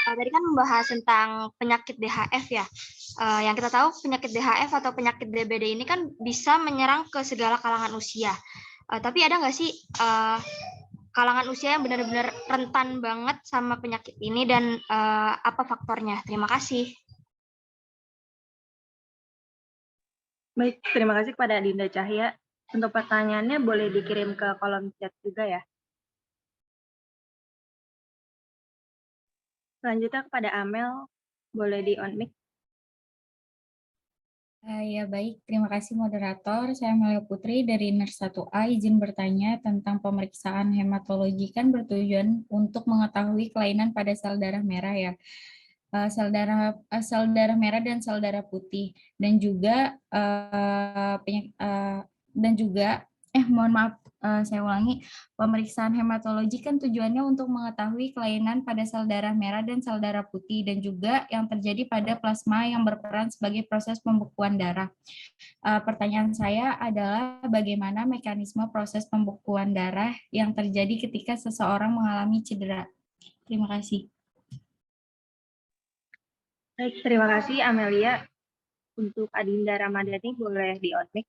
Tadi kan membahas tentang penyakit DHF ya. Yang kita tahu penyakit DHF atau penyakit DBD ini kan bisa menyerang ke segala kalangan usia. Tapi ada nggak sih kalangan usia yang benar-benar rentan banget sama penyakit ini dan apa faktornya? Terima kasih. Baik, terima kasih kepada Adinda Cahya. Untuk pertanyaannya boleh dikirim ke kolom chat juga ya. Selanjutnya kepada Amel, boleh di on mic. Ya baik, terima kasih moderator. Saya Amelia Putri dari NERS 1A, izin bertanya tentang pemeriksaan hematologi kan bertujuan untuk mengetahui kelainan pada sel darah merah ya. Sel darah merah dan sel darah putih, dan juga mohon maaf, saya ulangi, pemeriksaan hematologi kan tujuannya untuk mengetahui kelainan pada sel darah merah dan sel darah putih, dan juga yang terjadi pada plasma yang berperan sebagai proses pembekuan darah. Pertanyaan saya adalah bagaimana mekanisme proses pembekuan darah yang terjadi ketika seseorang mengalami cedera? Terima kasih. Baik, terima kasih Amelia. Untuk Adinda Ramadhani boleh di on mic.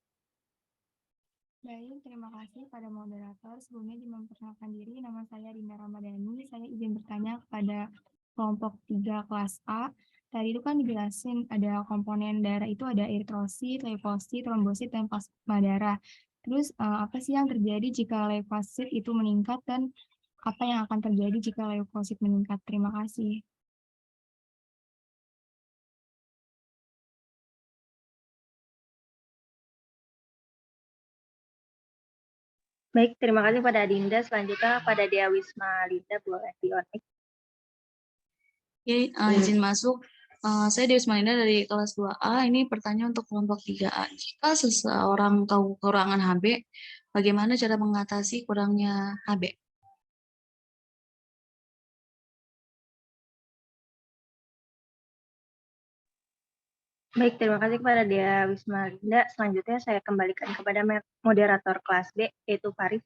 Baik, terima kasih pada moderator. Sebelumnya memperkenalkan diri, nama saya Adinda Ramadhani. Saya izin bertanya kepada kelompok 3 kelas A tadi itu kan dijelasin ada komponen darah itu ada eritrosit, leukosit, trombosit, dan plasma darah. Terus apa sih yang terjadi jika leukosit itu meningkat dan apa yang akan terjadi jika leukosit meningkat? Terima kasih. Baik, terima kasih pada Adinda. Selanjutnya pada Dea Wisma Linda, boleh di on mic. Oke, izin masuk. Saya Dewi Ismalinda dari kelas 2A. Ini pertanyaan untuk kelompok 3A. Jika seseorang tahu kekurangan HB, bagaimana cara mengatasi kurangnya HB? Baik, terima kasih kepada Dea Wisma Linda. Selanjutnya saya kembalikan kepada moderator kelas B, yaitu Faris.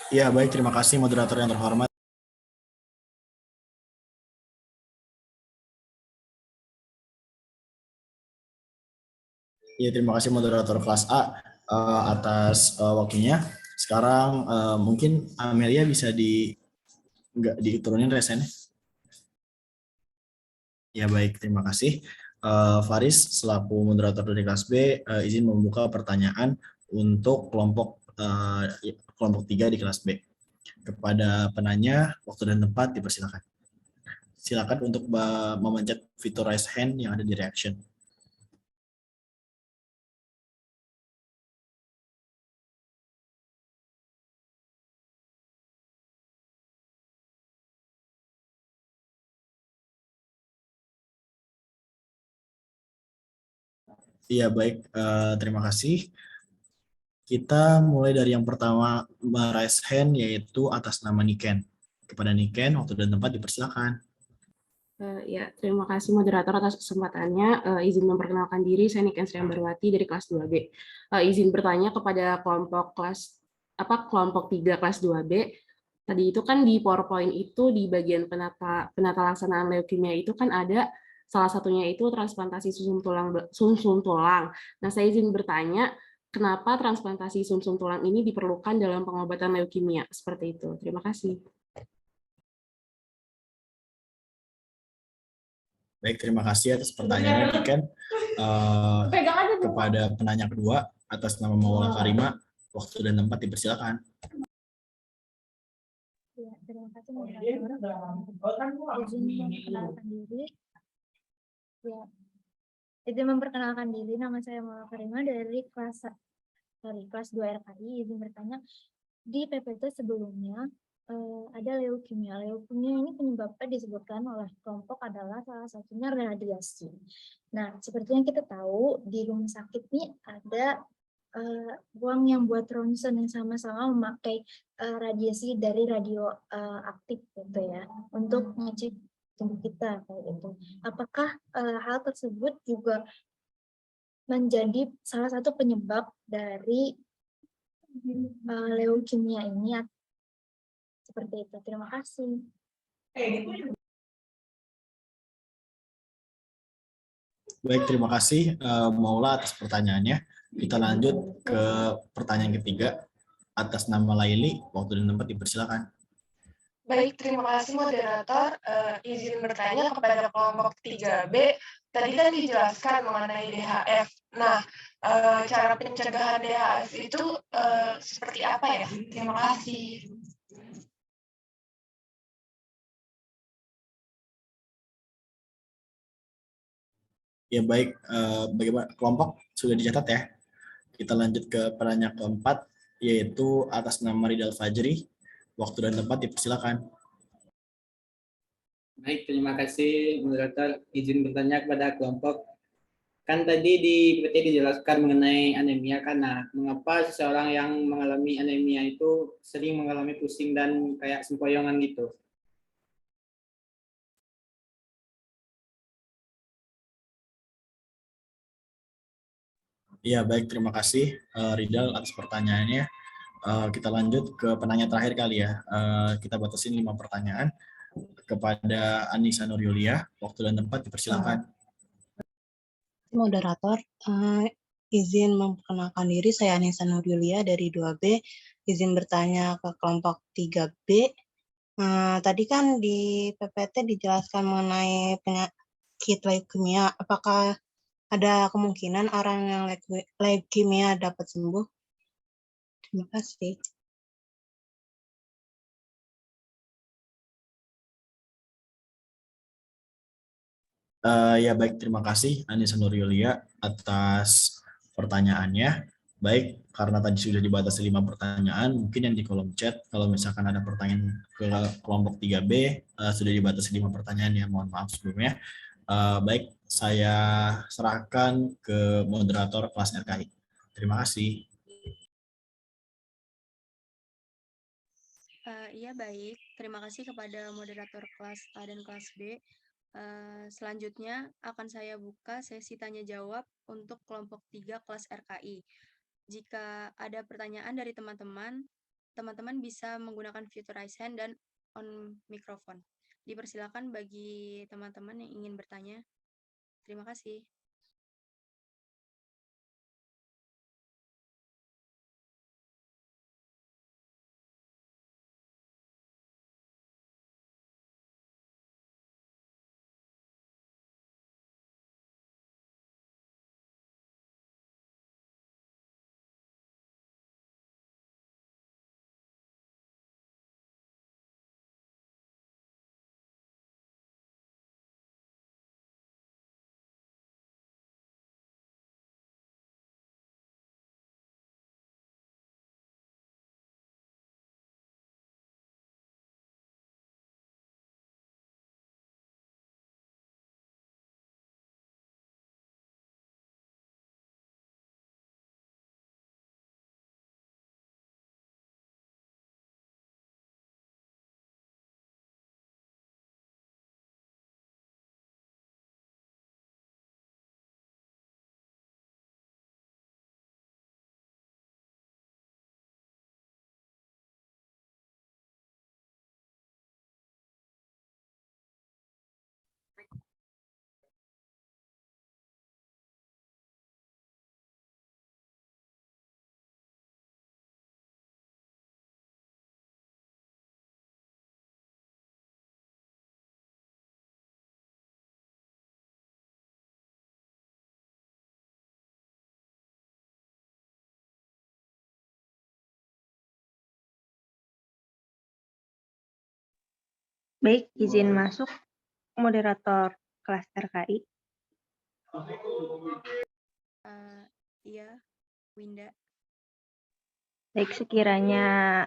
Ya, baik. Terima kasih moderator yang terhormat. Ya, terima kasih moderator kelas A atas waktunya. Sekarang mungkin Amelia bisa nggak diturunin resennya. Ya, baik. Terima kasih. Faris, selaku moderator dari kelas B, izin membuka pertanyaan untuk kelompok 3 di kelas B. Kepada penanya, waktu dan tempat dipersilakan. Silakan untuk memencet fitur raise hand yang ada di reaction. Iya, baik. Terima kasih. Kita mulai dari yang pertama, raise hand, yaitu atas nama Niken. Kepada Niken, waktu dan tempat dipersilakan. Ya, terima kasih moderator atas kesempatannya. Izin memperkenalkan diri, saya Niken Sriambarwati dari kelas 2B. Izin bertanya kepada kelompok 3 kelas 2B. Tadi itu kan di PowerPoint itu di bagian penata laksanaan leukemia itu kan ada salah satunya itu transplantasi sumsum tulang. Nah, saya izin bertanya, kenapa transplantasi sumsum tulang ini diperlukan dalam pengobatan leukemia? Seperti itu. Terima kasih. Baik, terima kasih atas pertanyaannya, Niken. Kepada penanya kedua, atas nama Maula Karima, waktu dan tempat dipersilakan. Ya, terima kasih moderator. Izin memperkenalkan diri, nama saya Maula Karima dari kelas 2 RKI. Izin bertanya, di PPT sebelumnya ada leukemia. Leukemia ini penyebabnya disebutkan oleh kelompok adalah salah satunya radiasi. Nah, seperti yang kita tahu, di rumah sakit ini ada ruang yang buat ronsen yang sama-sama memakai radiasi dari radioaktif gitu ya, untuk ngecek tubuh kita kayak gitu. Apakah hal tersebut juga menjadi salah satu penyebab dari leukemia ini? Seperti itu. Terima kasih. Baik, terima kasih Maula atas pertanyaannya. Kita lanjut ke pertanyaan ketiga atas nama Laili, waktu dan tempat dipersilakan. Baik, terima kasih moderator. Izin bertanya kepada kelompok 3B. Tadi kan dijelaskan mengenai DHF. Nah, cara pencegahan DHF itu seperti apa ya? Terima kasih. Ya, baik. Bagaimana kelompok sudah dicatat ya? Kita lanjut ke penanya keempat, yaitu atas nama Ridal Fajri. Waktu dan tempat dipersilakan. Baik, terima kasih moderator. Izin bertanya kepada kelompok. Kan tadi di PPT dijelaskan mengenai anemia, karena mengapa seseorang yang mengalami anemia itu sering mengalami pusing dan kayak sempoyongan gitu. Iya, baik. Terima kasih Ridal atas pertanyaannya. Kita lanjut ke penanya terakhir kali ya. Kita batasin 5 pertanyaan. Kepada Anissa Nur Yulia, waktu dan tempat dipersilakan. Moderator, izin memperkenalkan diri, saya Anissa Nur Yulia dari 2B. Izin bertanya ke kelompok 3B. Tadi kan di PPT dijelaskan mengenai penyakit leukemia. Apakah ada kemungkinan orang yang leukemia dapat sembuh? Terima kasih. Ya baik, terima kasih Anissa Nur Yulia atas pertanyaannya. Baik, karena tadi sudah dibatasi 5 pertanyaan, mungkin yang di kolom chat, kalau misalkan ada pertanyaan ke kelompok 3B, sudah dibatasi 5 pertanyaan ya, mohon maaf sebelumnya. Baik, saya serahkan ke moderator kelas RKI. Terima kasih. Iya baik, terima kasih kepada moderator kelas A dan kelas B. Selanjutnya akan saya buka sesi tanya jawab untuk kelompok 3 kelas RKI. Jika ada pertanyaan dari teman-teman, teman-teman bisa menggunakan fitur raise hand dan on mikrofon. Dipersilakan bagi teman-teman yang ingin bertanya. Terima kasih. Baik, izin masuk moderator kelas RKI. Iya, Winda. Baik, sekiranya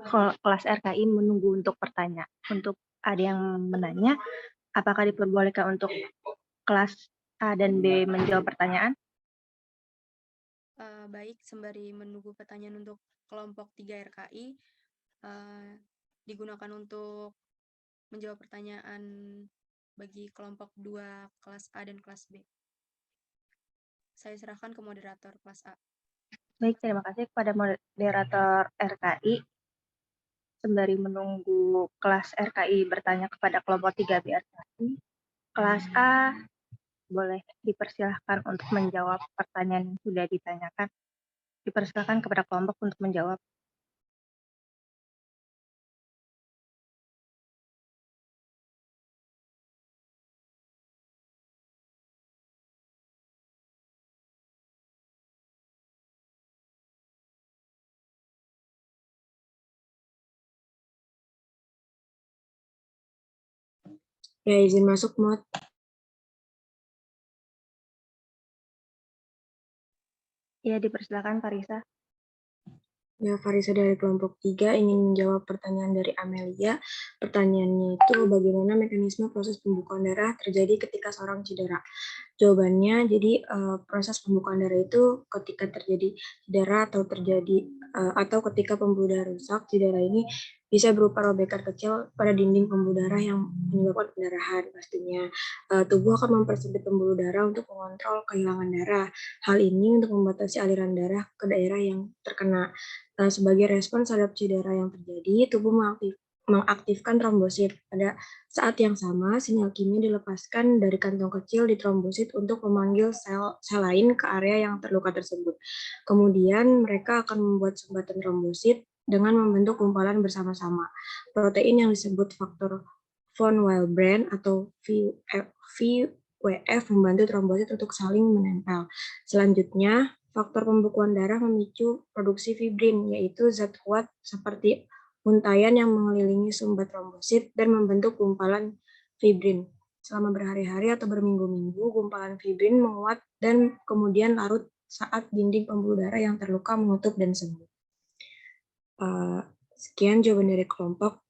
kelas RKI menunggu untuk bertanya. Untuk ada yang menanya, apakah diperbolehkan untuk kelas A dan B menjawab pertanyaan? Baik, sembari menunggu pertanyaan untuk kelompok 3 RKI, digunakan untuk menjawab pertanyaan bagi kelompok 2 kelas A dan kelas B. Saya serahkan ke moderator kelas A. Baik, terima kasih kepada moderator RKI. Sembari menunggu kelas RKI bertanya kepada kelompok 3B RKI, kelas A boleh dipersilahkan untuk menjawab pertanyaan yang sudah ditanyakan. Dipersilahkan kepada kelompok untuk menjawab. Ya, izin masuk, Mod. Ya, dipersilakan Farisa. Ya, Farisa dari kelompok 3 ingin menjawab pertanyaan dari Amelia. Pertanyaannya itu bagaimana mekanisme proses pembekuan darah terjadi ketika seorang cedera. Jawabannya, jadi proses pembukaan darah itu ketika terjadi cedera atau ketika pembuluh darah rusak, cedera ini bisa berupa robekan kecil pada dinding pembuluh darah yang menyebabkan pendarahan pastinya. Tubuh akan mempersempit pembuluh darah untuk mengontrol kehilangan darah. Hal ini untuk membatasi aliran darah ke daerah yang terkena. Sebagai respons terhadap cedera yang terjadi, tubuh mengaktifkan trombosit. Pada saat yang sama, sinyal kimia dilepaskan dari kantong kecil di trombosit untuk memanggil sel lain ke area yang terluka tersebut. Kemudian mereka akan membuat sumbatan trombosit dengan membentuk gumpalan bersama-sama. Protein yang disebut faktor von Willebrand atau VWF membantu trombosit untuk saling menempel. Selanjutnya, faktor pembekuan darah memicu produksi fibrin, yaitu zat kuat seperti untayan yang mengelilingi sumbat trombosit dan membentuk gumpalan fibrin. Selama berhari-hari atau berminggu-minggu, gumpalan fibrin menguat dan kemudian larut saat dinding pembuluh darah yang terluka menutup dan sembuh. Sekian jawaban dari kelompok.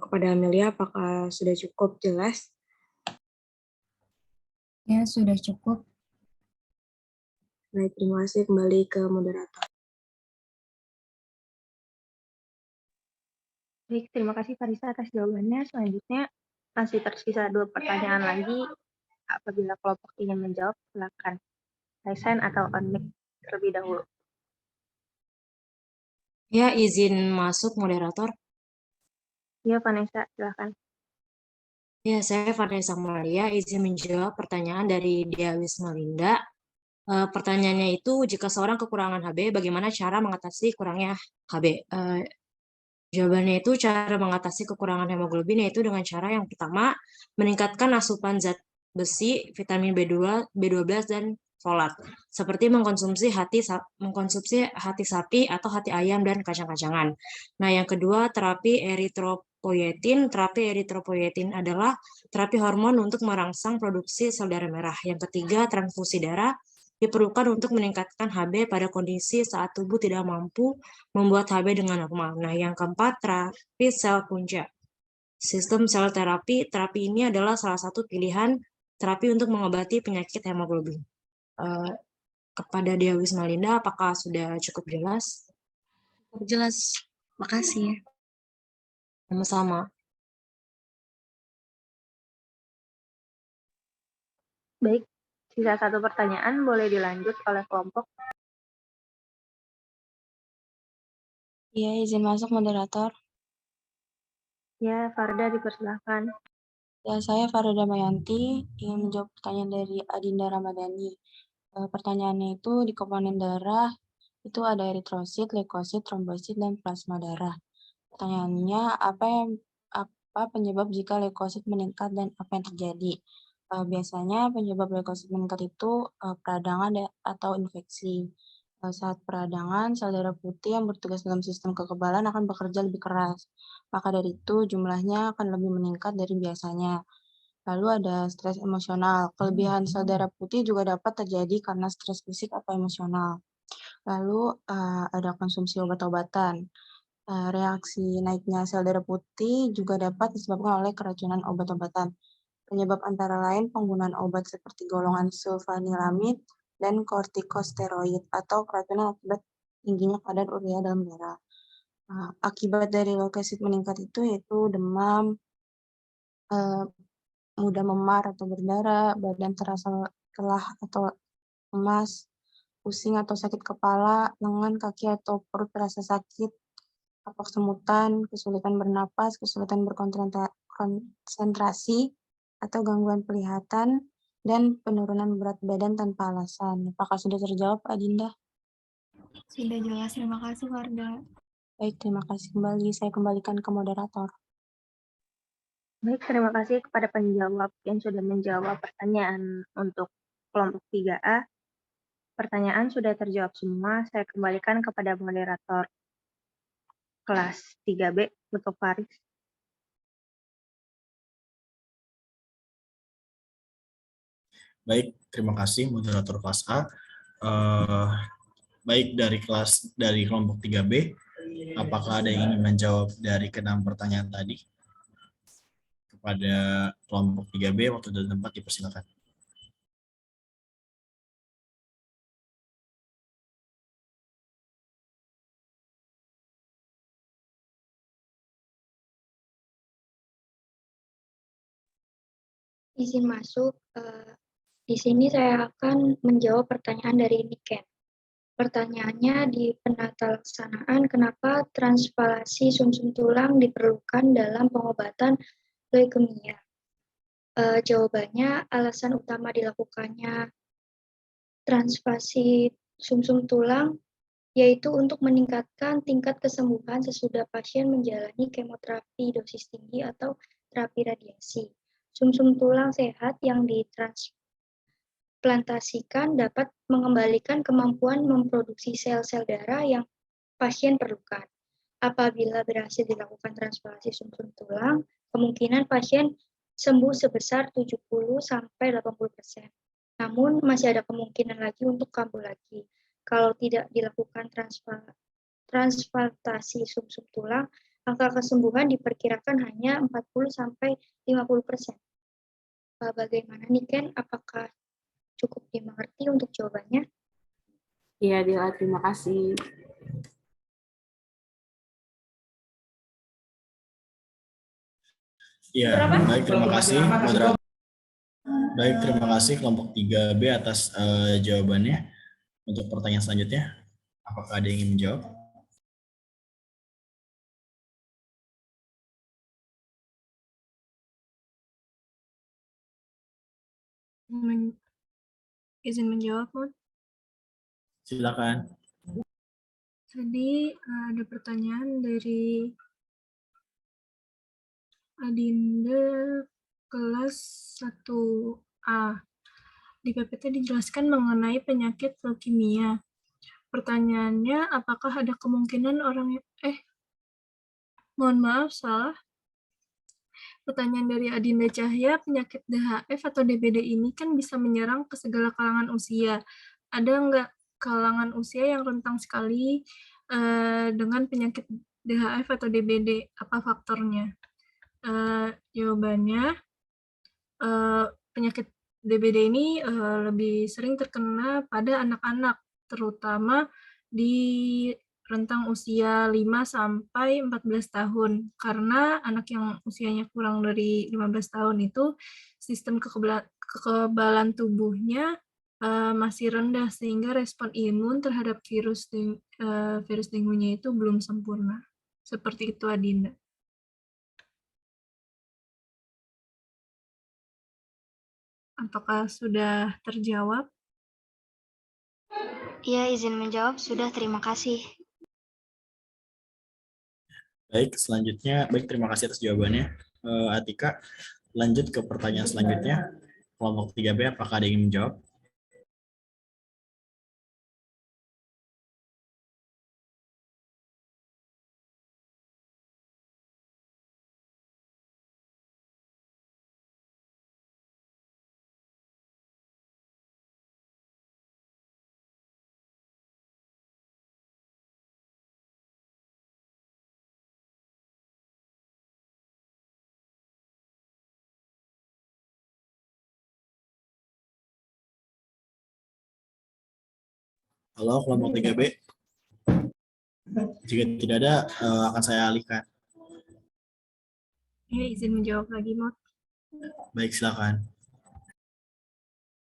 Kepada Amelia, apakah sudah cukup jelas? Ya, sudah cukup. Baik, terima kasih. Kembali ke moderator. Baik, terima kasih Farisa atas jawabannya. Selanjutnya masih tersisa 2 pertanyaan lagi. Apabila kelompok ingin menjawab, silakan raise atau unmute terlebih dahulu. Ya, izin masuk moderator. Ya, Vanessa, silakan. Ya, saya Vanessa Maria, izin menjawab pertanyaan dari Dia Wismalinda. Pertanyaannya itu, jika seorang kekurangan Hb, bagaimana cara mengatasi kurangnya Hb? Jawabannya itu cara mengatasi kekurangan hemoglobin yaitu dengan cara yang pertama meningkatkan asupan zat besi, vitamin B12 dan folat, seperti mengkonsumsi hati sapi atau hati ayam dan kacang-kacangan. Nah, yang kedua terapi eritropoietin. Terapi eritropoietin adalah terapi hormon untuk merangsang produksi sel darah merah. Yang ketiga transfusi darah diperlukan untuk meningkatkan Hb pada kondisi saat tubuh tidak mampu membuat Hb dengan normal. Nah, yang keempat, terapi sel punca. Sistem sel terapi. Terapi ini adalah salah satu pilihan terapi untuk mengobati penyakit hemoglobin. Kepada Dia Wismalinda, apakah sudah cukup jelas? Cukup jelas. Makasih. Sama-sama. Baik, sisa 1 pertanyaan boleh dilanjut oleh kelompok. Iya, izin masuk moderator. Ya, Farda dipersilahkan. Ya, saya Farda Mayanti ingin menjawab pertanyaan dari Adinda Ramadhani. Pertanyaannya itu di komponen darah itu ada eritrosit, leukosit, trombosit, dan plasma darah. Pertanyaannya apa penyebab jika leukosit meningkat dan apa yang terjadi? Biasanya penyebab leukosit meningkat itu peradangan atau infeksi. Saat peradangan, sel darah putih yang bertugas dalam sistem kekebalan akan bekerja lebih keras. Maka dari itu jumlahnya akan lebih meningkat dari biasanya. Lalu ada stres emosional. Kelebihan sel darah putih juga dapat terjadi karena stres fisik atau emosional. Lalu ada konsumsi obat-obatan. Reaksi naiknya sel darah putih juga dapat disebabkan oleh keracunan obat-obatan. Penyebab antara lain penggunaan obat seperti golongan sulfanilamid dan kortikosteroid atau keracunan akibat tingginya kadar urea dalam darah. Akibat dari leukosit meningkat itu yaitu demam, mudah memar atau berdarah, badan terasa lelah atau lemas, pusing atau sakit kepala, lengan, kaki atau perut terasa sakit, kapak semutan, kesulitan bernapas, kesulitan berkonsentrasi, atau gangguan penglihatan, dan penurunan berat badan tanpa alasan. Apakah sudah terjawab, Adinda? Sudah jelas, terima kasih, Farda. Baik, terima kasih kembali. Saya kembalikan ke moderator. Baik, terima kasih kepada penjawab yang sudah menjawab pertanyaan untuk kelompok 3A. Pertanyaan sudah terjawab semua. Saya kembalikan kepada moderator kelas 3B untuk Faris. Baik, terima kasih moderator kelas A. Baik dari kelompok 3B, apakah ada yang ingin menjawab dari ke-6 pertanyaan tadi? Kepada kelompok 3B, waktu dan tempat dipersilakan. Izin masuk. Di sini saya akan menjawab pertanyaan dari Niken. Pertanyaannya di penata laksanaan, kenapa transplantasi sumsum tulang diperlukan dalam pengobatan leukemia? Jawabannya, alasan utama dilakukannya transplantasi sumsum tulang yaitu untuk meningkatkan tingkat kesembuhan sesudah pasien menjalani kemoterapi dosis tinggi atau terapi radiasi. Sumsum tulang sehat yang ditransplantasikan dapat mengembalikan kemampuan memproduksi sel-sel darah yang pasien perlukan. Apabila berhasil dilakukan transplantasi sumsum tulang, kemungkinan pasien sembuh sebesar 70-80%. Namun masih ada kemungkinan lagi untuk kambuh lagi. Kalau tidak dilakukan transplantasi sumsum tulang, angka kesembuhan diperkirakan hanya 40-50%. Bagaimana Niken? Apakah cukup dimengerti untuk jawabannya? Iya, Dila, terima kasih. Ya, baik, terima kasih moderator. Baik, terima kasih kelompok 3B atas jawabannya. Untuk pertanyaan selanjutnya, apakah ada yang ingin menjawab? Izin menjawab, Mod. Silakan. Tadi ada pertanyaan dari Adinda kelas 1A. Di PPT dijelaskan mengenai penyakit leukemia. Pertanyaannya, apakah ada kemungkinan orang mohon maaf, salah. Pertanyaan dari Adinda Cahya, penyakit DHF atau DBD ini kan bisa menyerang ke segala kalangan usia. Ada nggak kalangan usia yang rentang sekali dengan penyakit DHF atau DBD? Apa faktornya? Jawabannya, penyakit DBD ini lebih sering terkena pada anak-anak, terutama di rentang usia 5-14 tahun. Karena anak yang usianya kurang dari 15 tahun itu sistem kekebalan tubuhnya masih rendah, sehingga respon imun terhadap virus dengue-nya itu belum sempurna. Seperti itu, Adinda. Apakah sudah terjawab? Iya, izin menjawab. Sudah, terima kasih. Baik, selanjutnya, baik, terima kasih atas jawabannya. Atika, lanjut ke pertanyaan selanjutnya. Kelompok 3B, apakah ada yang ingin menjawab? Halo, kelompok 3B. Jika tidak ada, akan saya alihkan. Ya, izin menjawab lagi, Mod. Baik, silakan.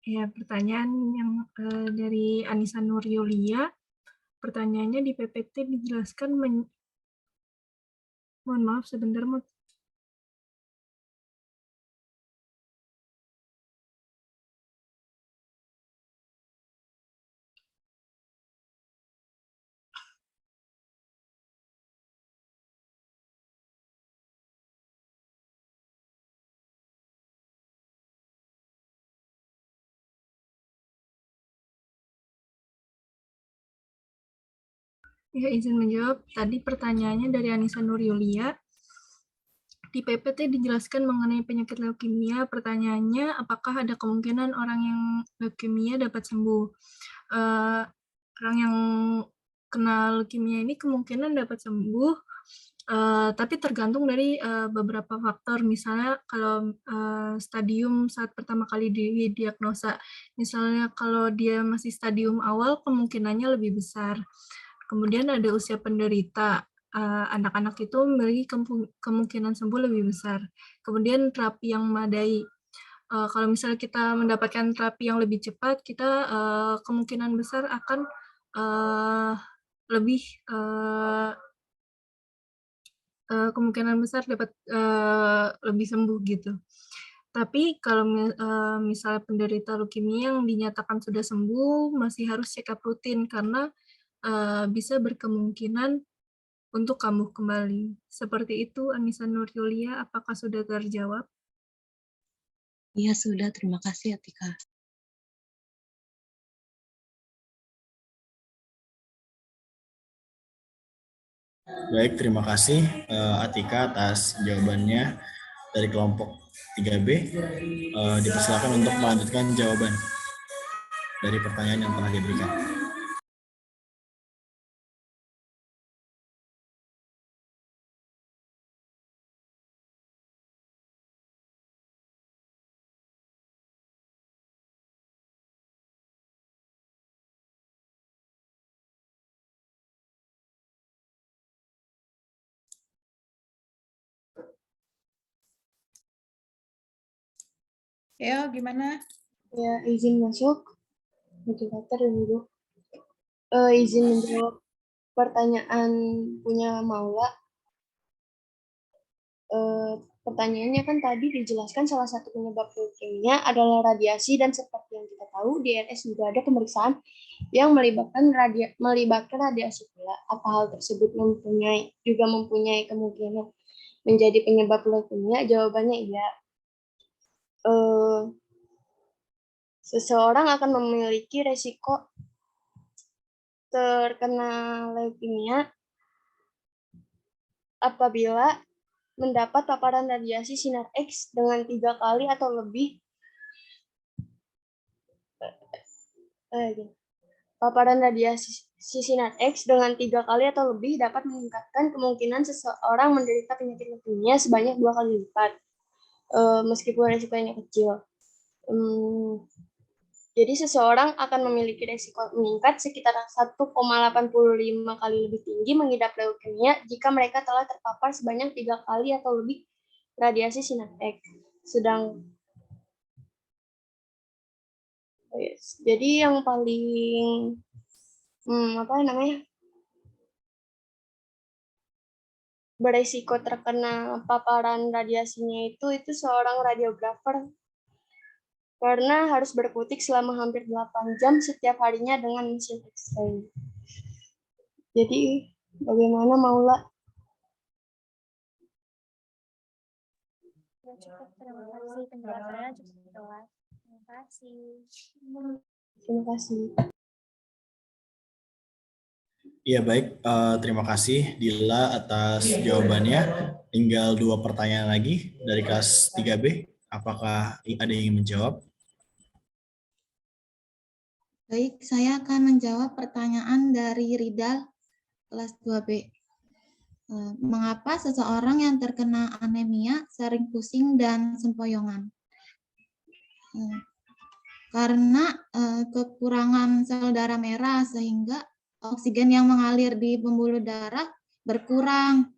Ya, pertanyaan yang dari Anissa Nur Yulia. Pertanyaannya di PPT dijelaskan mohon maaf sebentar, Mod. Ya, izin menjawab. Tadi pertanyaannya dari Anissa Nur Yulia. Di PPT dijelaskan mengenai penyakit leukemia. Pertanyaannya, apakah ada kemungkinan orang yang leukemia dapat sembuh? Orang yang kena leukemia ini kemungkinan dapat sembuh, tapi tergantung dari beberapa faktor. Misalnya kalau stadium saat pertama kali didiagnosa, misalnya kalau dia masih stadium awal, kemungkinannya lebih besar. Kemudian ada usia penderita, anak-anak itu memiliki kemungkinan sembuh lebih besar. Kemudian terapi yang memadai, kalau misalnya kita mendapatkan terapi yang lebih cepat, kita kemungkinan besar akan lebih kemungkinan besar dapat lebih sembuh gitu. Tapi kalau misalnya penderita leukemia yang dinyatakan sudah sembuh, masih harus check up rutin karena bisa berkemungkinan untuk kambuh kembali. Seperti itu, Anissa Nur Yulia, apakah sudah terjawab? Iya, sudah. Terima kasih, Atika. Baik, terima kasih Atika atas jawabannya dari kelompok 3B. Dipersilakan untuk melanjutkan jawaban dari pertanyaan yang telah diberikan. Ya, gimana? Ya, izin masuk. Moderator dulu. Izin menjawab pertanyaan punya Maula. Pertanyaannya kan tadi dijelaskan salah satu penyebab leukemia adalah radiasi, dan seperti yang kita tahu di RS juga ada pemeriksaan yang melibatkan radiasi pula. Apa hal tersebut juga mempunyai kemungkinan menjadi penyebab leukemia? Jawabannya iya. Seseorang akan memiliki resiko terkena leukemia apabila mendapat paparan radiasi sinar X dengan 3 kali atau lebih. Paparan radiasi sinar X dengan 3 kali atau lebih dapat meningkatkan kemungkinan seseorang menderita penyakit leukemia sebanyak 2 kali lipat, meskipun resikonya kecil. Jadi seseorang akan memiliki resiko meningkat sekitar 1,85 kali lebih tinggi mengidap leukemia jika mereka telah terpapar sebanyak 3 kali atau lebih radiasi sinar X. Jadi yang paling beresiko terkena paparan radiasinya itu seorang radiografer, karena harus berkutik selama hampir 8 jam setiap harinya dengan mesin X-ray. Jadi bagaimana Maula? Ya, cukup. Terima kasih penjelasannya cukup jelas. Terima kasih. Terima kasih. Iya, baik. Terima kasih Dila atas jawabannya. Tinggal 2 pertanyaan lagi dari kelas 3B. Apakah ada yang ingin menjawab? Baik, saya akan menjawab pertanyaan dari Ridal, kelas 2B. Mengapa seseorang yang terkena anemia sering pusing dan sempoyongan? Karena kekurangan sel darah merah, sehingga oksigen yang mengalir di pembuluh darah berkurang,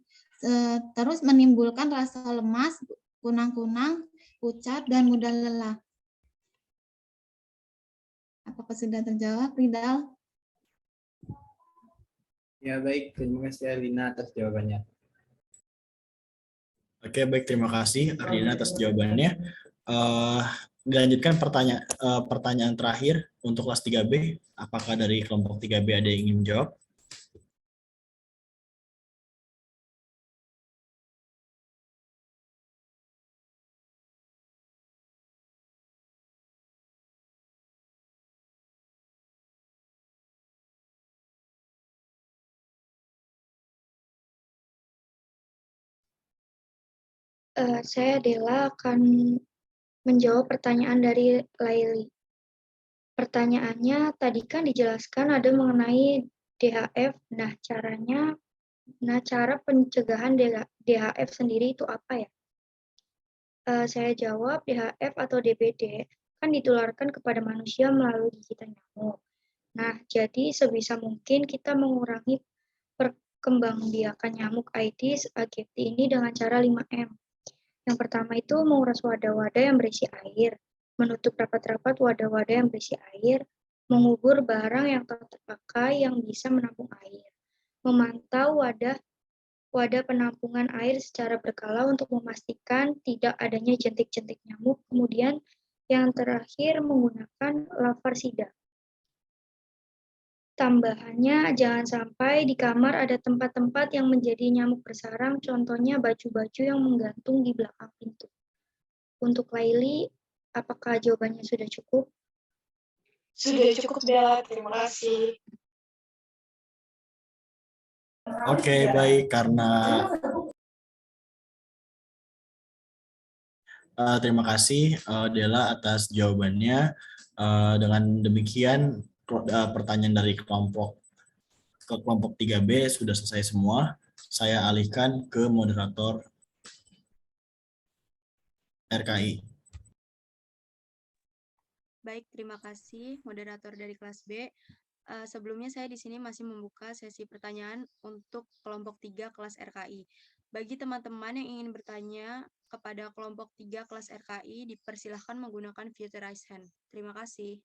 terus menimbulkan rasa lemas, kunang-kunang, pucat, dan mudah lelah. Apakah sudah terjawab, Ridal? Ya, baik. Terima kasih Alina atas jawabannya. Oke, baik. Terima kasih Ardina atas jawabannya. Dilanjutkan pertanyaan terakhir untuk kelas 3B. Apakah dari kelompok 3B ada yang ingin menjawab? Saya Dela akan menjawab pertanyaan dari Laili. Pertanyaannya tadi kan dijelaskan ada mengenai DHF. Cara pencegahan DHF sendiri itu apa ya? Saya jawab DHF atau DBD kan ditularkan kepada manusia melalui gigitan nyamuk. Nah, jadi sebisa mungkin kita mengurangi perkembangbiakan nyamuk Aedes aegypti ini dengan cara 5M. Yang pertama itu menguras wadah-wadah yang berisi air, menutup rapat-rapat wadah-wadah yang berisi air, mengubur barang yang tak terpakai yang bisa menampung air, memantau wadah penampungan air secara berkala untuk memastikan tidak adanya jentik-jentik nyamuk, kemudian yang terakhir menggunakan larvasida. Tambahannya, jangan sampai di kamar ada tempat-tempat yang menjadi nyamuk bersarang, contohnya baju-baju yang menggantung di belakang pintu. Untuk Laili, apakah jawabannya sudah cukup? Sudah cukup, Bella. Terima kasih. Oke, baik. Karena terima kasih Della atas jawabannya. Dengan demikian pertanyaan dari kelompok 3B sudah selesai semua. Saya alihkan ke moderator RKI. Baik, terima kasih moderator dari kelas B. Sebelumnya saya di sini masih membuka sesi pertanyaan untuk kelompok 3 kelas RKI. Bagi teman-teman yang ingin bertanya kepada kelompok 3 kelas RKI, dipersilahkan menggunakan fitur raise hand. Terima kasih.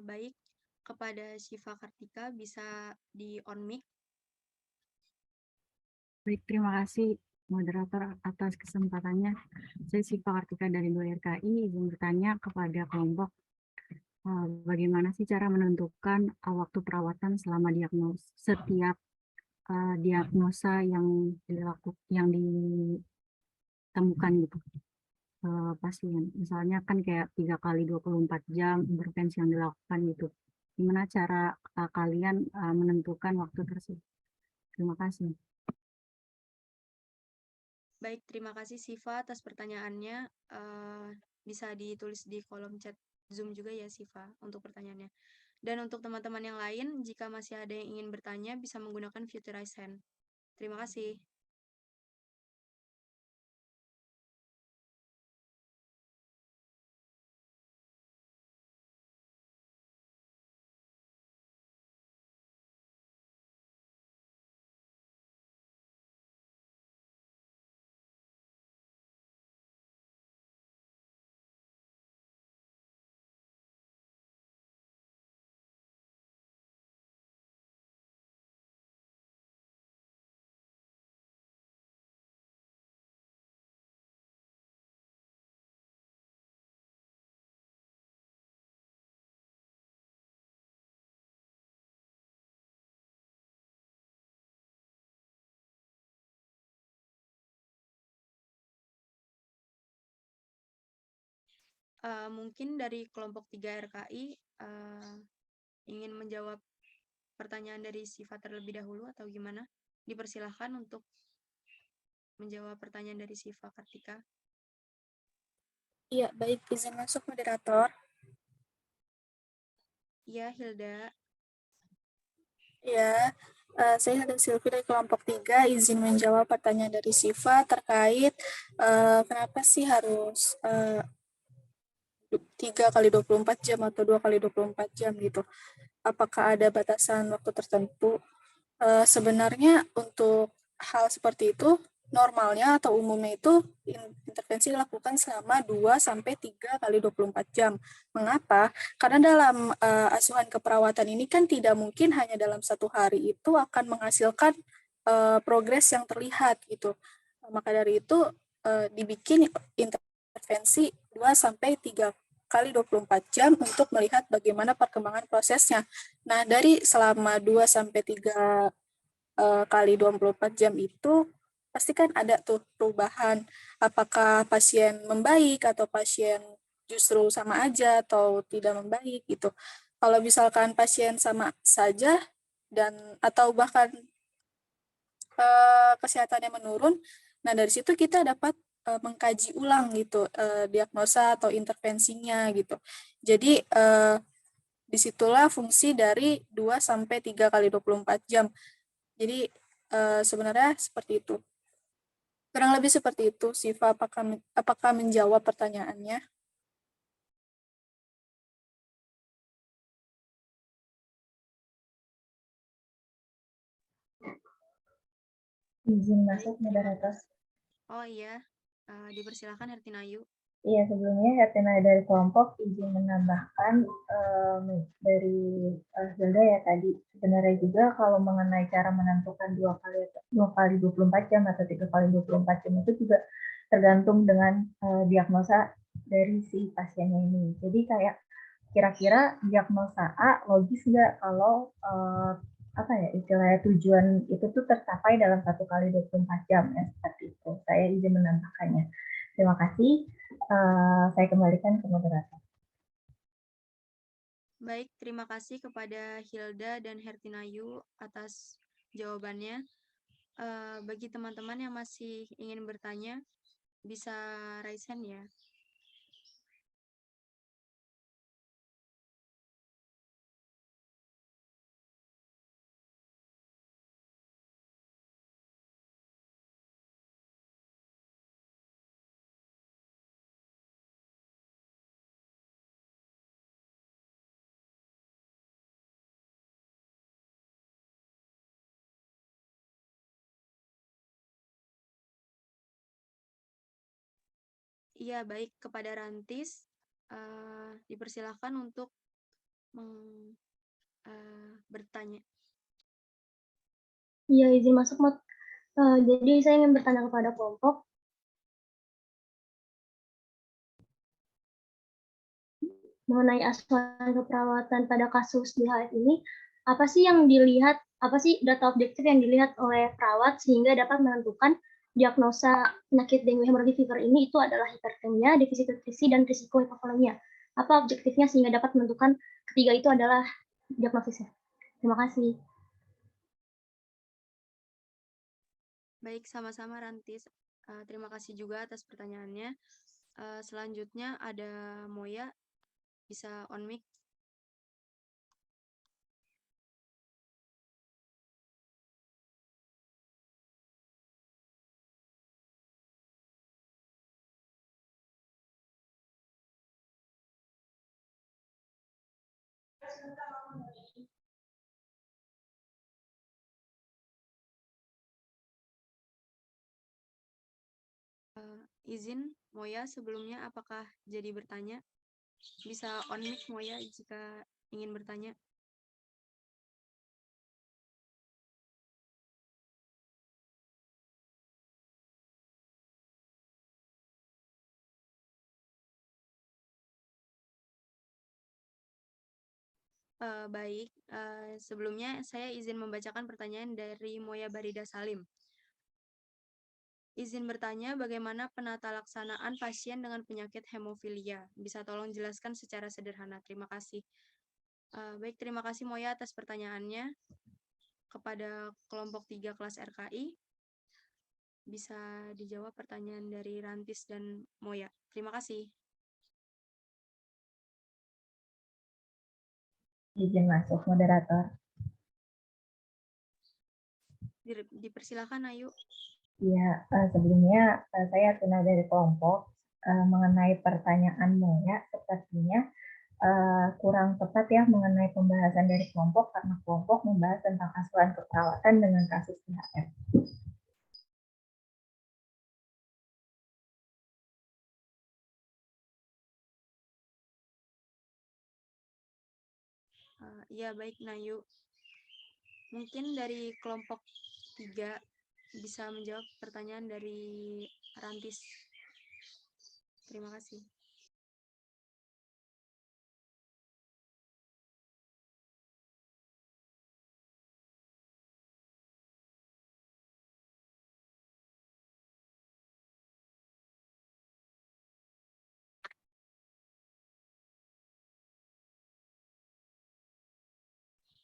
Baik, kepada Syifa Kartika bisa di on mic. Baik, terima kasih moderator atas kesempatannya. Saya Syifa Kartika dari 2RKI izin bertanya kepada kelompok bagaimana sih cara menentukan waktu perawatan selama setiap diagnosa yang ditemukan gitu pasien. Misalnya kan kayak 3 kali 24 jam intervensi yang dilakukan gitu. Gimana cara kalian menentukan waktu tersebut? Terima kasih. Baik, terima kasih Syifa atas pertanyaannya. Bisa ditulis di kolom chat Zoom juga ya Syifa untuk pertanyaannya. Dan untuk teman-teman yang lain, jika masih ada yang ingin bertanya, bisa menggunakan fitur raise hand. Terima kasih. Mungkin dari kelompok 3 RKI ingin menjawab pertanyaan dari Syifa terlebih dahulu atau gimana? Dipersilahkan untuk menjawab pertanyaan dari Syifa Kartika. Iya, baik. Izin masuk moderator. Iya, Hilda. Ya, saya Hilda Silvi dari kelompok 3 izin menjawab pertanyaan dari Syifa terkait kenapa sih harus 3 kali 24 jam atau 2 kali 24 jam gitu. Apakah ada batasan waktu tertentu? Sebenarnya untuk hal seperti itu, normalnya atau umumnya itu intervensi dilakukan selama 2-3 kali 24 jam. Mengapa? Karena dalam asuhan keperawatan ini kan tidak mungkin hanya dalam 1 hari itu akan menghasilkan progres yang terlihat gitu. Maka dari itu dibikin intervensi 2-3 kali 24 jam untuk melihat bagaimana perkembangan prosesnya. Nah, dari selama 2-3 kali 24 jam itu, pasti kan ada tuh perubahan. Apakah pasien membaik atau pasien justru sama aja atau tidak membaik gitu. Kalau misalkan pasien sama saja dan atau bahkan kesehatannya menurun, nah dari situ kita dapat mengkaji ulang gitu diagnosa atau intervensinya gitu. Jadi disitulah fungsi dari 2 sampai 3 kali 24 jam. Jadi sebenarnya seperti itu. Kurang lebih seperti itu, Siva. Apakah menjawab pertanyaannya? Izin masuk, moderator. Oh iya, dipersilakan Hertinayu. Iya, sebelumnya Hertina dari kelompok izin menambahkan dari Hilda ya tadi. Sebenarnya juga kalau mengenai cara menentukan 2 kali 24 jam atau 3 kali 24 jam itu juga tergantung dengan diagnosa dari si pasiennya ini. Jadi kayak kira-kira diagnosa A logis nggak kalau apa ya istilahnya tujuan itu tuh tercapai dalam 1 kali 24 jam ya, seperti itu. Saya izin menambahkannya. Terima kasih. Saya kembalikan ke moderator. Baik, terima kasih kepada Hilda dan Hertinayu atas jawabannya. Bagi teman-teman yang masih ingin bertanya, bisa raise hand ya. Iya, baik, kepada Rantis, dipersilakan untuk bertanya. Iya, izin masuk, Mod. Jadi saya ingin bertanya kepada kelompok. Mengenai asuhan keperawatan pada kasus DHF ini, apa sih yang dilihat, apa sih data objektif yang dilihat oleh perawat sehingga dapat menentukan diagnosa penyakit dengue hemorrhagic fever ini itu adalah hipertermia, defisit nutrisi, dan risiko hipovolemia. Apa objektifnya sehingga dapat menentukan ketiga itu adalah diagnosisnya? Terima kasih. Baik, sama-sama Rantis. Terima kasih juga atas pertanyaannya. Selanjutnya ada Moya, bisa on mic. Izin Moya, sebelumnya apakah jadi bertanya? Bisa on mic Moya jika ingin bertanya. Baik, sebelumnya saya izin membacakan pertanyaan dari Moya Barida Salim. Izin bertanya, bagaimana penata laksanaan pasien dengan penyakit hemofilia? Bisa tolong jelaskan secara sederhana. Terima kasih. Baik, terima kasih Moya atas pertanyaannya. Kepada kelompok 3 kelas RKI, bisa dijawab pertanyaan dari Rantis dan Moya. Terima kasih. Izin masuk, moderator. Dipersilakan, Ayu. Ya, sebelumnya saya Tuna dari kelompok mengenai pertanyaan Moya, sepertinya kurang tepat ya mengenai pembahasan dari kelompok karena kelompok membahas tentang asuhan keperawatan dengan kasus DHF. Ya, baik Nayu. Mungkin dari kelompok 3 bisa menjawab pertanyaan dari Rantis. Terima kasih.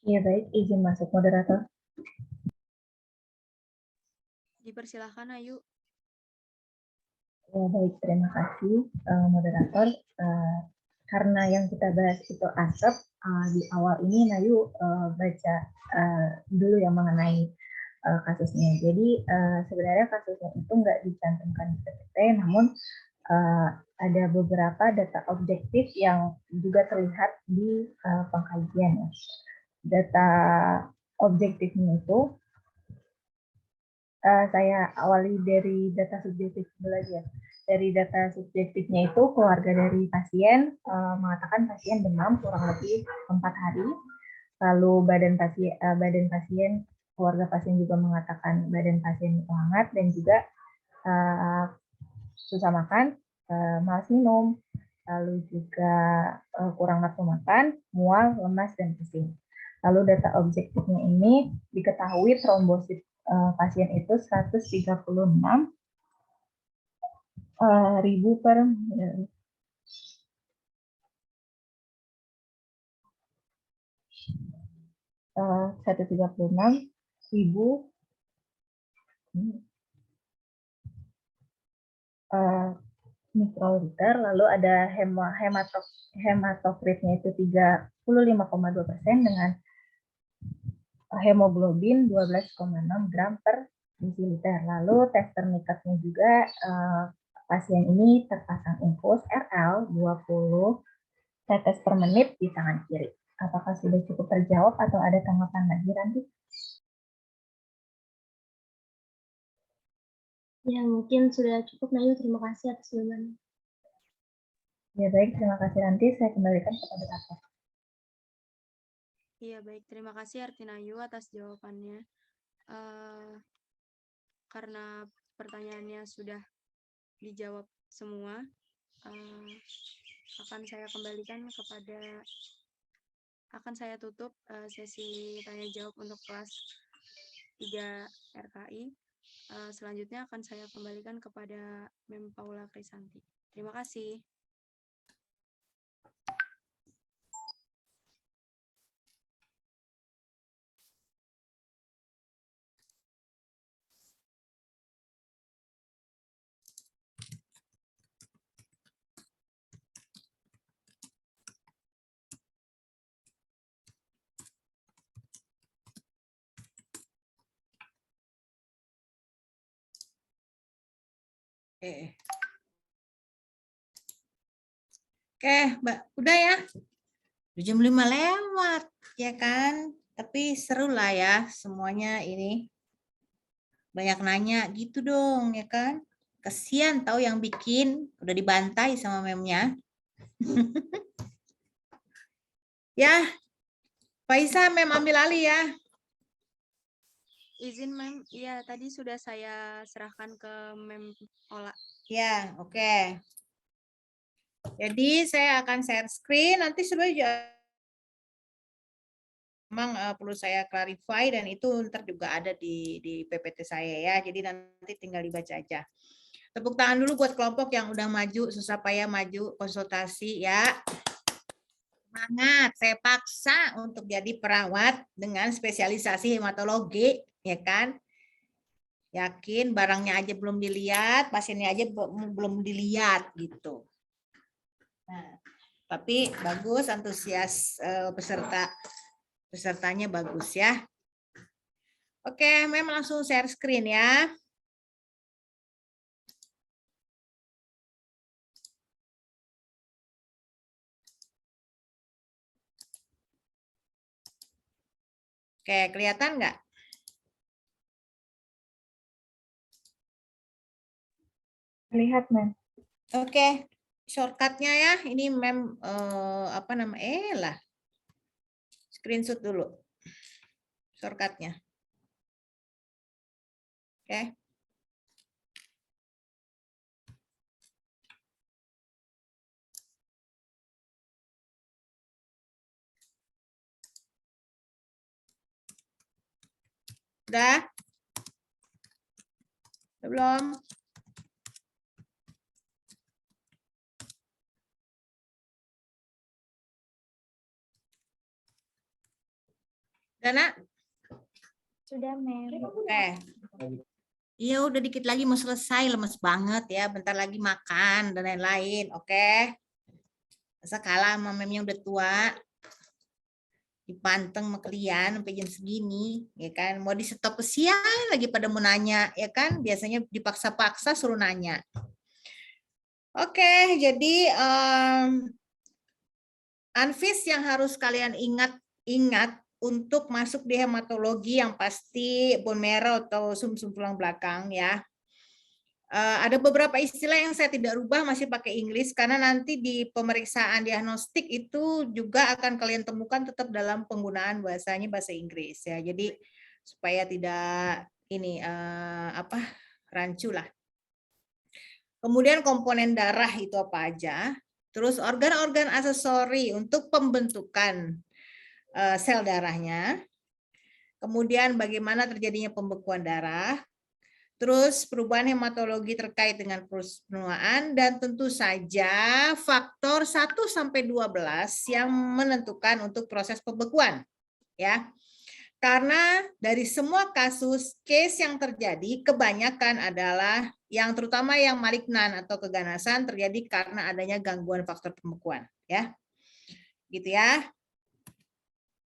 Ya baik, izin masuk moderator. Dipersilahkan Ayu. Ya baik, terima kasih moderator. karena yang kita bahas itu asap, di awal ini Nayu baca dulu yang mengenai kasusnya. Jadi sebenarnya kasusnya itu nggak dicantumkan di PPT, namun ada beberapa data objektif yang juga terlihat di pengkajian. Data objektifnya itu saya awali dari data subjektif dulu aja. Dari data subjektifnya itu keluarga dari pasien mengatakan pasien demam kurang lebih 4 hari. Lalu badan pasien keluarga pasien juga mengatakan badan pasien itu hangat dan juga susah makan, malas minum, lalu juga kurang nafsu makan, mual, lemas, dan pusing. Lalu data objektifnya ini diketahui trombosit pasien itu 136 ribu per 136 ribu mikroliter, lalu ada hematokritnya itu 35,2% dengan hemoglobin 12,6 gram per desiliter. Lalu tes termikatnya juga pasien ini terpasang infus RL 20 tetes per menit di tangan kiri. Apakah sudah cukup terjawab atau ada tanggapan lagi, Ranti? Ya, mungkin sudah cukup, Nayu. Terima kasih atas jawabannya. Ya, baik. Terima kasih, Ranti. Saya kembalikan kepada Kakak. Iya, baik. Terima kasih Artinayu atas jawabannya. Karena pertanyaannya sudah dijawab semua, akan saya tutup sesi tanya jawab untuk kelas 3 RKI. Selanjutnya akan saya kembalikan kepada Mem Paula Krisanti. Terima kasih. Oke, Mbak, udah ya? Jam 5 lewat, ya kan? Tapi seru lah ya semuanya ini. Banyak nanya gitu dong, ya kan? Kasian tahu yang bikin, udah dibantai sama memnya. Ya, Faisa, Mem ambil alih ya. Izin, Mem. Iya, tadi sudah saya serahkan ke Mem Ola. Ya, oke. Jadi saya akan share screen, nanti sebenarnya memang perlu saya clarify dan itu ntar juga ada di PPT saya ya, jadi nanti tinggal dibaca aja. Tepuk tangan dulu buat kelompok yang udah maju, susah payah maju konsultasi ya. Semangat, saya paksa untuk jadi perawat dengan spesialisasi hematologi, ya kan? Yakin barangnya aja belum dilihat, pasiennya aja belum dilihat gitu. Nah, tapi bagus, antusias pesertanya bagus ya. Oke, Mem langsung share screen ya. Oke, kelihatan nggak? Lihat, Mem. Oke, shortcutnya ya. Ini Mem lah. Screenshot dulu. Shortcutnya. Oke. Udah? Belum? Dana? Sudah, Mem. Oke. Iya, udah dikit lagi mau selesai, lemes banget ya. Bentar lagi makan dan lain-lain, oke? Masa kalah sama memnya udah tua. Dipanteng sama klien sampai jam segini, ya kan? Mau di stop kesian lagi pada mau nanya, ya kan? Biasanya dipaksa-paksa suruh nanya. Oke, jadi Anfis yang harus kalian ingat untuk masuk di hematologi yang pasti bone marrow atau sumsum tulang belakang ya. Ada beberapa istilah yang saya tidak rubah masih pakai Inggris karena nanti di pemeriksaan diagnostik itu juga akan kalian temukan tetap dalam penggunaan bahasanya bahasa Inggris ya. Jadi supaya tidak ini rancu lah. Kemudian komponen darah itu apa aja? Terus organ-organ aksesori untuk pembentukan sel darahnya. Kemudian bagaimana terjadinya pembekuan darah. Terus perubahan hematologi terkait dengan penuaan dan tentu saja faktor 1 sampai 12 yang menentukan untuk proses pembekuan ya. Karena dari semua kasus case yang terjadi kebanyakan adalah yang terutama yang malignan atau keganasan terjadi karena adanya gangguan faktor pembekuan ya. Gitu ya.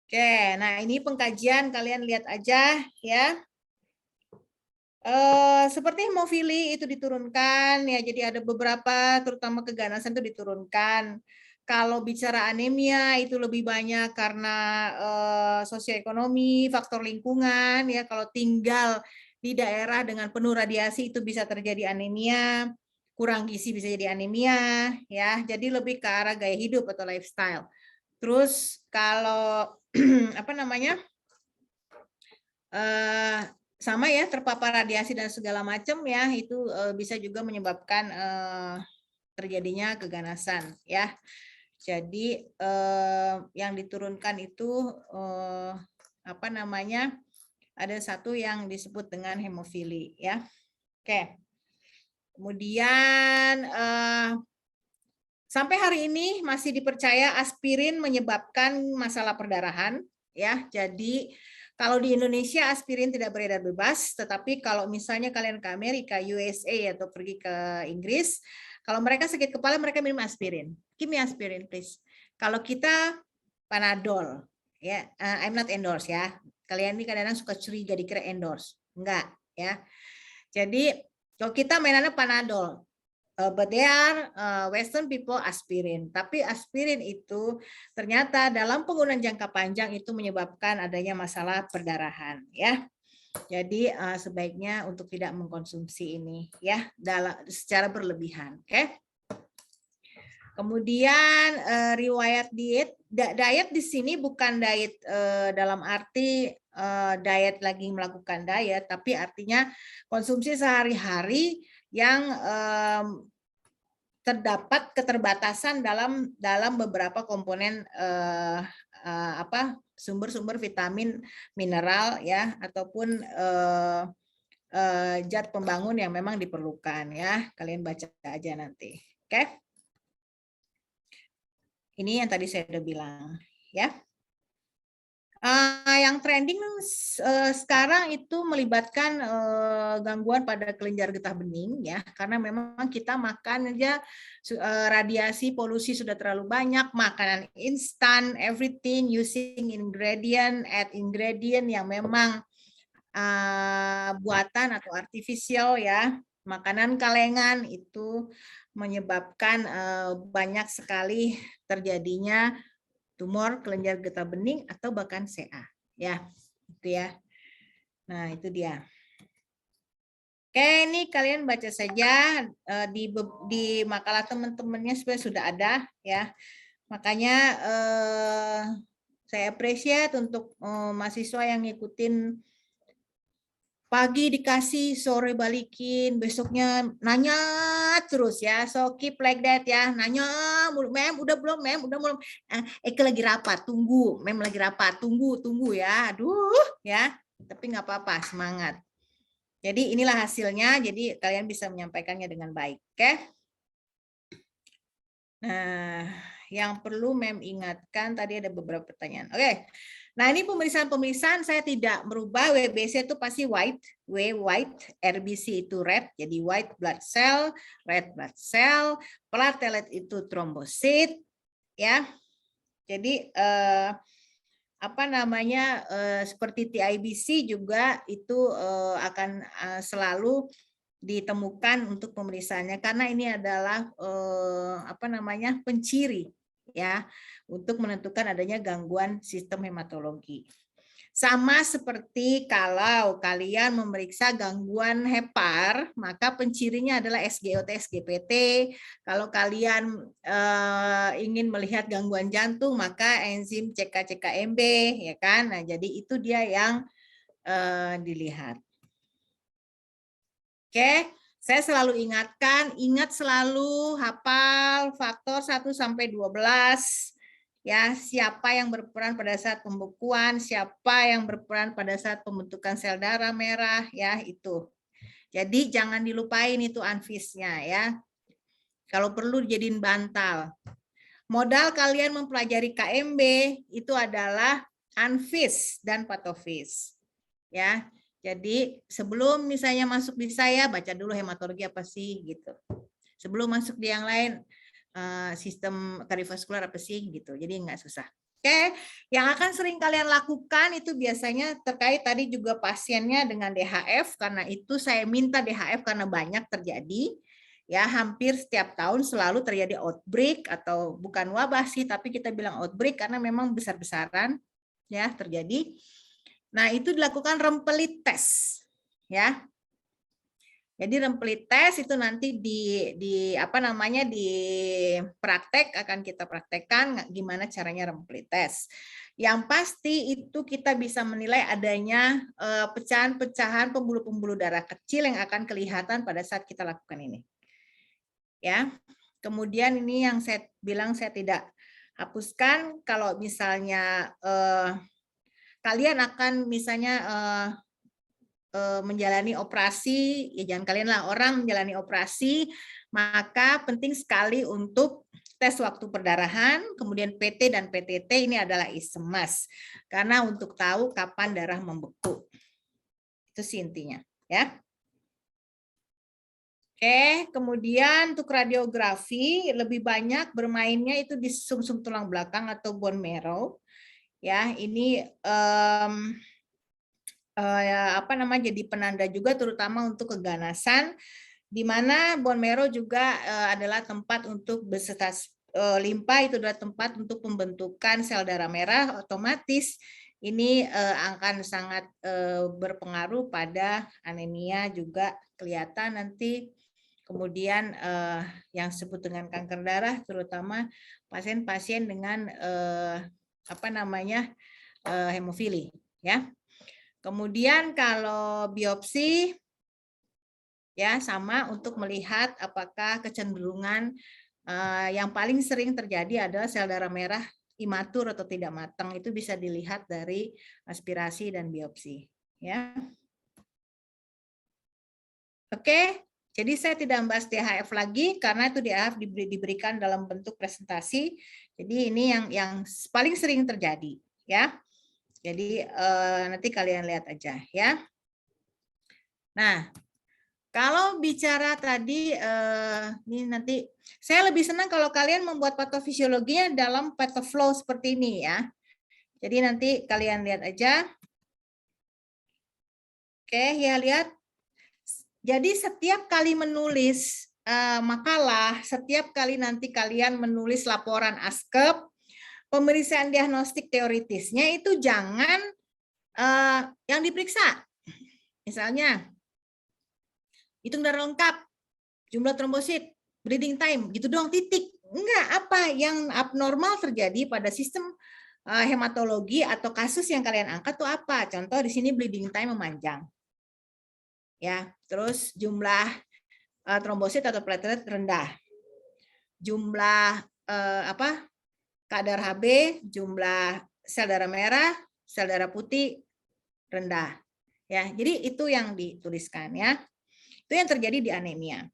Oke, nah ini pengkajian kalian lihat aja ya. Seperti hemofili itu diturunkan ya, jadi ada beberapa terutama keganasan itu diturunkan. Kalau bicara anemia itu lebih banyak karena sosioekonomi, faktor lingkungan ya. Kalau tinggal di daerah dengan penuh radiasi itu bisa terjadi anemia, kurang gizi bisa jadi anemia ya. Jadi lebih ke arah gaya hidup atau lifestyle. Terus kalau apa namanya? Sama ya, terpapar radiasi dan segala macam ya, itu bisa juga menyebabkan terjadinya keganasan ya. Jadi yang diturunkan itu apa namanya, ada satu yang disebut dengan hemofili ya. Oke. Kemudian sampai hari ini masih dipercaya aspirin menyebabkan masalah perdarahan ya. Jadi kalau di Indonesia aspirin tidak beredar bebas, tetapi kalau misalnya kalian ke Amerika, USA atau pergi ke Inggris, kalau mereka sakit kepala mereka minum aspirin. Give me aspirin please. Kalau kita Panadol, ya, I'm not endorse ya. Kalian ini kadang-kadang suka curiga dikira endorse, enggak ya. Jadi kalau kita mainannya Panadol. But they are Western people aspirin. Tapi aspirin itu ternyata dalam penggunaan jangka panjang itu menyebabkan adanya masalah perdarahan ya. Jadi sebaiknya untuk tidak mengkonsumsi ini ya secara berlebihan. Oke. Kemudian riwayat diet. Diet di sini bukan diet dalam arti diet lagi melakukan diet, tapi artinya konsumsi sehari-hari yang terdapat keterbatasan dalam beberapa komponen sumber-sumber vitamin, mineral ya, ataupun zat pembangun yang memang diperlukan ya. Kalian baca aja nanti. Oke. Ini yang tadi saya sudah bilang ya. Yang trending sekarang itu melibatkan gangguan pada kelenjar getah bening ya, karena memang kita makan aja radiasi polusi sudah terlalu banyak, makanan instan, everything using ingredient yang memang buatan atau artifisial ya, makanan kalengan itu menyebabkan banyak sekali terjadinya tumor kelenjar getah bening atau bahkan CA ya, itu ya. Nah itu dia. Oke, ini kalian baca saja di makalah teman-temannya sebenarnya sudah ada ya. Makanya saya appreciate untuk mahasiswa yang ngikutin pagi dikasih, sore balikin, besoknya nanya terus ya. So keep like that ya. Nanya, mem udah belum, mem udah belum. Eke lagi rapat, tunggu. Mem lagi rapat, tunggu ya. Aduh ya. Tapi nggak apa-apa, semangat. Jadi inilah hasilnya. Jadi kalian bisa menyampaikannya dengan baik. Oke? Nah, yang perlu mem ingatkan tadi ada beberapa pertanyaan. Oke. Nah, ini pemeriksaan saya tidak merubah. WBC itu pasti white, RBC itu red, jadi white blood cell, red blood cell, platelet itu trombosit, ya. Jadi apa namanya seperti TIBC juga itu akan selalu ditemukan untuk pemeriksaannya karena ini adalah apa namanya penciri ya untuk menentukan adanya gangguan sistem hematologi. Sama seperti kalau kalian memeriksa gangguan hepar, maka pencirinya adalah SGOT, SGPT. Kalau kalian ingin melihat gangguan jantung, maka enzim CK-CKMB, ya kan? Nah, jadi itu dia yang dilihat. Oke, saya selalu ingatkan, ingat selalu hafal faktor 1 sampai 12. Ya, siapa yang berperan pada saat pembekuan, siapa yang berperan pada saat pembentukan sel darah merah, ya itu. Jadi jangan dilupain itu anfisnya ya. Kalau perlu dijadiin bantal. Modal kalian mempelajari KMB itu adalah anfis dan patofis. Ya. Jadi sebelum misalnya masuk di saya, baca dulu hematologi apa sih gitu. Sebelum masuk di yang lain, sistem kardiovaskular apa sih gitu, jadi nggak susah. Oke, yang akan sering kalian lakukan itu biasanya terkait tadi juga pasiennya dengan DHF, karena itu saya minta DHF karena banyak terjadi ya, hampir setiap tahun selalu terjadi outbreak atau bukan wabah sih, tapi kita bilang outbreak karena memang besar-besaran ya terjadi. Nah itu dilakukan Rempelit test ya. Jadi Rempelit test itu nanti di apa namanya di praktek akan kita praktekkan gimana caranya Rempelit test. Yang pasti itu kita bisa menilai adanya pecahan-pecahan pembuluh-pembuluh darah kecil yang akan kelihatan pada saat kita lakukan ini. Ya. Kemudian ini yang saya bilang saya tidak hapuskan kalau misalnya kalian akan misalnya menjalani operasi, ya jangan kalian lah, orang menjalani operasi, maka penting sekali untuk tes waktu perdarahan, kemudian PT dan PTT ini adalah isemas, karena untuk tahu kapan darah membeku. Itu sih intinya, ya. Oke, kemudian untuk radiografi lebih banyak bermainnya itu di sumsum tulang belakang atau bone marrow. Ya, ini apa namanya jadi penanda juga terutama untuk keganasan, di mana bone marrow juga adalah tempat untuk beserta limpa, itu adalah tempat untuk pembentukan sel darah merah, otomatis ini akan sangat berpengaruh pada anemia juga kelihatan nanti. Kemudian yang disebut dengan kanker darah terutama pasien-pasien dengan apa namanya hemofili ya. Kemudian kalau biopsi ya sama untuk melihat apakah kecenderungan yang paling sering terjadi adalah sel darah merah imatur atau tidak matang, itu bisa dilihat dari aspirasi dan biopsi ya. Oke, jadi saya tidak membahas DHF lagi karena itu DHF diberikan dalam bentuk presentasi. Jadi ini yang paling sering terjadi ya. Jadi nanti kalian lihat aja ya. Nah, kalau bicara tadi ini nanti saya lebih senang kalau kalian membuat patofisiologinya dalam patoflow seperti ini ya. Jadi nanti kalian lihat aja. Oke, ya lihat. Jadi setiap kali menulis makalah, setiap kali nanti kalian menulis laporan ASKEP, pemeriksaan diagnostik teoritisnya itu jangan yang diperiksa. Misalnya, hitung darah lengkap, jumlah trombosit, bleeding time, gitu doang titik. Enggak, apa yang abnormal terjadi pada sistem hematologi atau kasus yang kalian angkat tuh apa? Contoh di sini bleeding time memanjang. Ya, terus jumlah trombosit atau platelet rendah. Jumlah kadar Hb, jumlah sel darah merah, sel darah putih rendah. Ya, jadi itu yang dituliskan ya. Itu yang terjadi di anemia.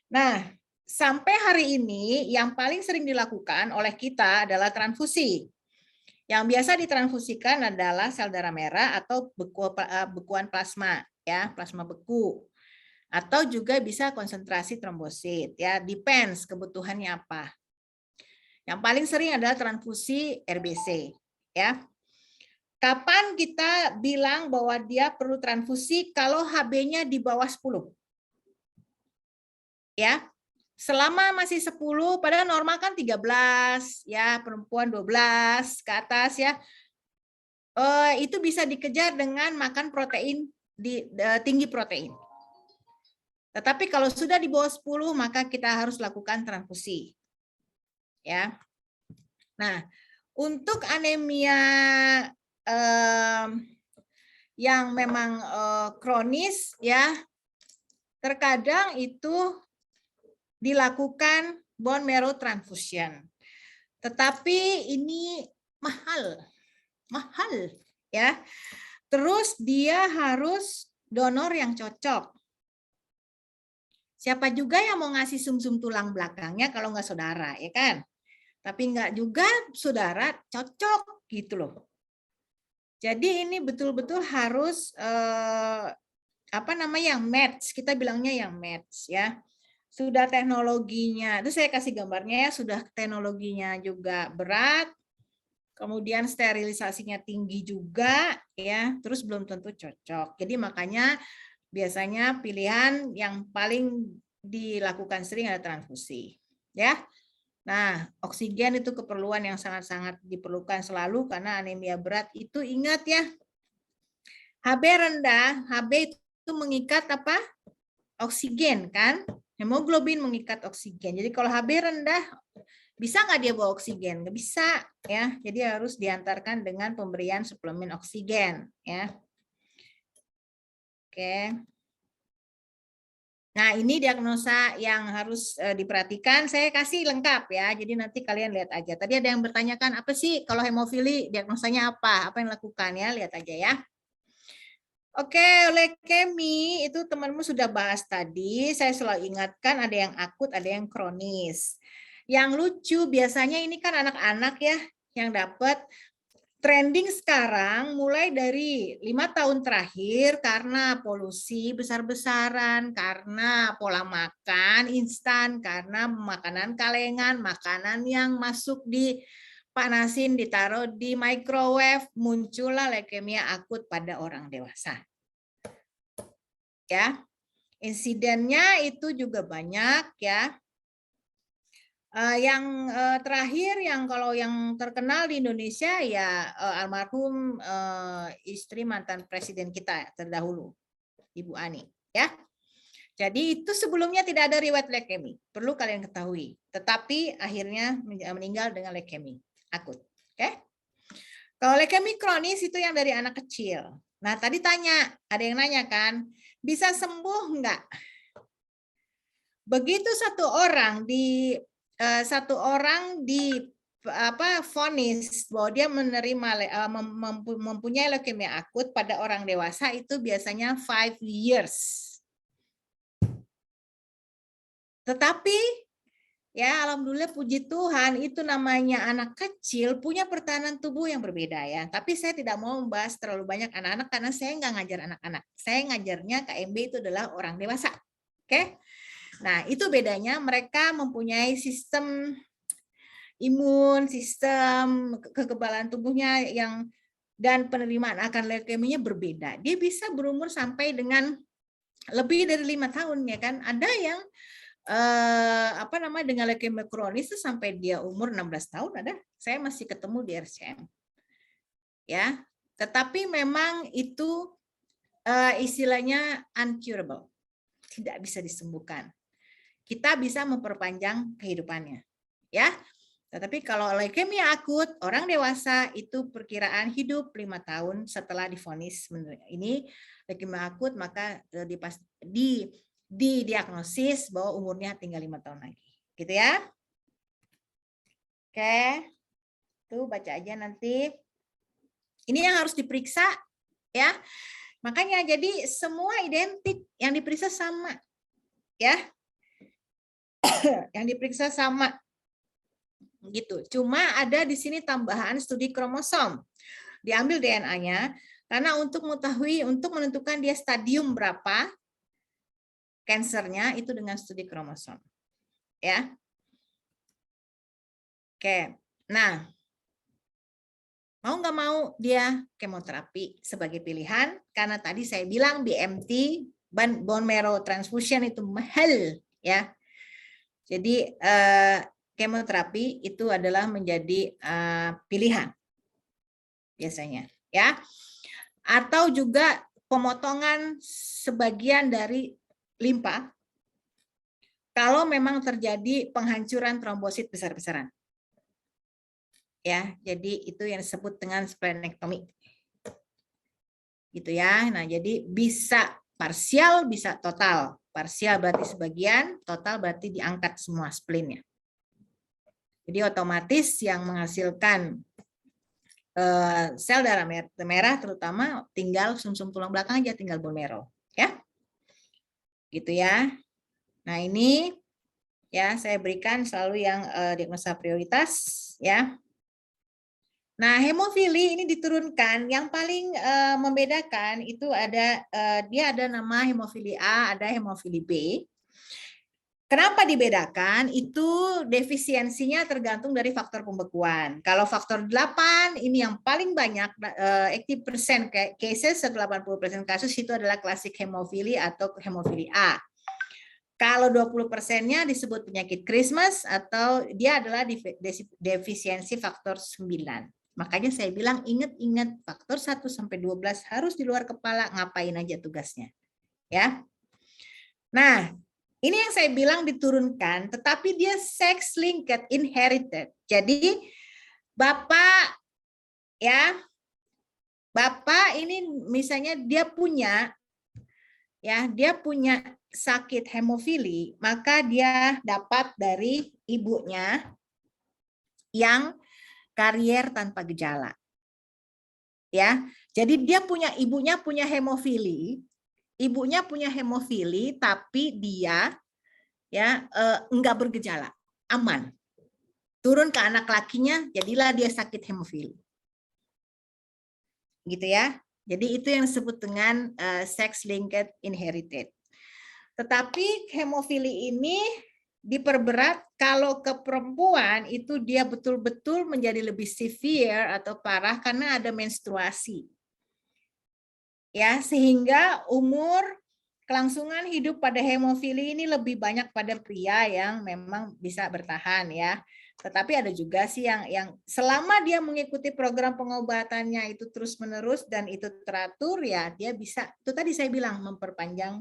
Nah, sampai hari ini yang paling sering dilakukan oleh kita adalah transfusi. Yang biasa ditransfusikan adalah sel darah merah atau bekuan plasma ya, plasma beku. Atau juga bisa konsentrasi trombosit ya, depends kebutuhannya apa. Yang paling sering adalah transfusi RBC, ya. Kapan kita bilang bahwa dia perlu transfusi? Kalau HB-nya di bawah 10. Ya. Selama masih 10, padahal normal kan 13, ya, perempuan 12 ke atas, ya. Itu bisa dikejar dengan makan protein tinggi protein. Tetapi kalau sudah di bawah 10, maka kita harus lakukan transfusi. Ya. Nah, untuk anemia yang memang kronis, ya, terkadang itu dilakukan bone marrow transfusion. Tetapi ini mahal, ya. Terus dia harus donor yang cocok. Siapa juga yang mau ngasih sumsum tulang belakangnya kalau nggak saudara, ya kan? Tapi nggak juga saudara cocok gitu loh. Jadi ini betul-betul harus yang match, kita bilangnya yang match, ya. Sudah teknologinya, itu saya kasih gambarnya ya, sudah teknologinya juga berat, kemudian sterilisasinya tinggi juga, ya, terus belum tentu cocok. Jadi makanya biasanya pilihan yang paling dilakukan sering adalah transfusi, ya. Nah, oksigen itu keperluan yang sangat-sangat diperlukan selalu karena anemia berat itu, ingat ya, HB rendah, HB itu mengikat apa? Oksigen kan? Hemoglobin mengikat oksigen. Jadi kalau HB rendah, bisa nggak dia bawa oksigen? Nggak bisa, ya. Jadi harus diantarkan dengan pemberian suplemen oksigen, ya. Oke. Nah, ini diagnosa yang harus diperhatikan. Saya kasih lengkap ya. Jadi nanti kalian lihat aja. Tadi ada yang bertanyakan, apa sih kalau hemofili diagnosanya apa? Apa yang dilakukan ya? Lihat aja ya. Oke, leukemi itu temanmu sudah bahas tadi. Saya selalu ingatkan ada yang akut, ada yang kronis. Yang lucu biasanya ini kan anak-anak ya yang dapat. Trending sekarang mulai dari 5 tahun terakhir karena polusi besar-besaran, karena pola makan instan, karena makanan kalengan, makanan yang masuk dipanasin, ditaruh di microwave, muncullah leukemia akut pada orang dewasa. Ya, insidennya itu juga banyak ya. Yang terakhir yang kalau yang terkenal di Indonesia ya almarhum istri mantan presiden kita terdahulu, Ibu Ani, ya. Jadi itu sebelumnya tidak ada riwayat leukemi, perlu kalian ketahui. Tetapi akhirnya meninggal dengan leukemi akut. Oke? Kalau leukemi kronis itu yang dari anak kecil. Nah tadi ada yang nanya kan, bisa sembuh enggak? Begitu satu orang vonis bahwa dia mempunyai leukemia akut pada orang dewasa itu biasanya 5 years. Tetapi ya alhamdulillah puji Tuhan itu namanya anak kecil punya pertahanan tubuh yang berbeda ya. Tapi saya tidak mau membahas terlalu banyak anak-anak karena saya nggak ngajar anak-anak. Saya ngajarnya KMB itu adalah orang dewasa. Oke? Nah, itu bedanya mereka mempunyai sistem imun, sistem kekebalan tubuhnya dan penerimaan akan leukemianya berbeda. Dia bisa berumur sampai dengan lebih dari 5 tahun ya kan. Ada yang dengan leukemia kronis itu sampai dia umur 16 tahun ada. Saya masih ketemu di RCM. Ya. Tetapi memang itu istilahnya uncurable. Tidak bisa disembuhkan. Kita bisa memperpanjang kehidupannya. Ya. Tetapi kalau leukemia akut, orang dewasa itu perkiraan hidup 5 tahun setelah divonis ini leukemia akut, maka didiagnosis bahwa umurnya tinggal 5 tahun lagi. Gitu ya. Oke. Tuh baca aja nanti. Ini yang harus diperiksa ya. Makanya jadi semua identik, yang diperiksa sama. Ya. Yang diperiksa sama. Gitu. Cuma ada di sini tambahan studi kromosom. Diambil DNA-nya karena untuk menentukan dia stadium berapa kansernya itu dengan studi kromosom. Ya. Oke, nah mau nggak mau dia kemoterapi sebagai pilihan karena tadi saya bilang BMT bone marrow transfusion itu mahal ya. Jadi kemoterapi itu adalah menjadi pilihan biasanya ya. Atau juga pemotongan sebagian dari limpa kalau memang terjadi penghancuran trombosit besar-besaran. Ya, jadi itu yang disebut dengan splenectomy. Gitu ya. Nah, jadi bisa parsial, bisa total. Parsial berarti sebagian, total berarti diangkat semua splinnya. Jadi otomatis yang menghasilkan sel darah merah terutama tinggal sumsum tulang belakang aja, tinggal bone marrow, ya. Gitu ya. Nah, ini ya saya berikan selalu yang diagnosa prioritas ya. Nah, hemofili ini diturunkan. Yang paling membedakan itu ada dia ada nama hemofili A, ada hemofili B. Kenapa dibedakan? Itu defisiensinya tergantung dari faktor pembekuan. Kalau faktor 8 ini yang paling banyak 80% cases, 80% kasus itu adalah klasik hemofili atau hemofili A. Kalau 20%-nya disebut penyakit Christmas atau dia adalah defisiensi faktor 9. Makanya saya bilang ingat-ingat faktor 1 sampai 12 harus di luar kepala, ngapain aja tugasnya. Ya. Nah, ini yang saya bilang diturunkan, tetapi dia sex linked inherited. Jadi Bapak ya, Bapak ini misalnya dia punya sakit hemofili, maka dia dapat dari ibunya yang karier tanpa gejala. Ya. Jadi dia ibunya punya hemofili, tapi dia ya enggak bergejala, aman. Turun ke anak lakinya, jadilah dia sakit hemofili. Gitu ya. Jadi itu yang disebut dengan sex linked inherited. Tetapi hemofili ini diperberat kalau ke perempuan itu dia betul-betul menjadi lebih severe atau parah karena ada menstruasi. Ya, sehingga umur kelangsungan hidup pada hemofili ini lebih banyak pada pria yang memang bisa bertahan ya. Tetapi ada juga sih yang selama dia mengikuti program pengobatannya itu terus-menerus dan itu teratur ya dia bisa, itu tadi saya bilang memperpanjang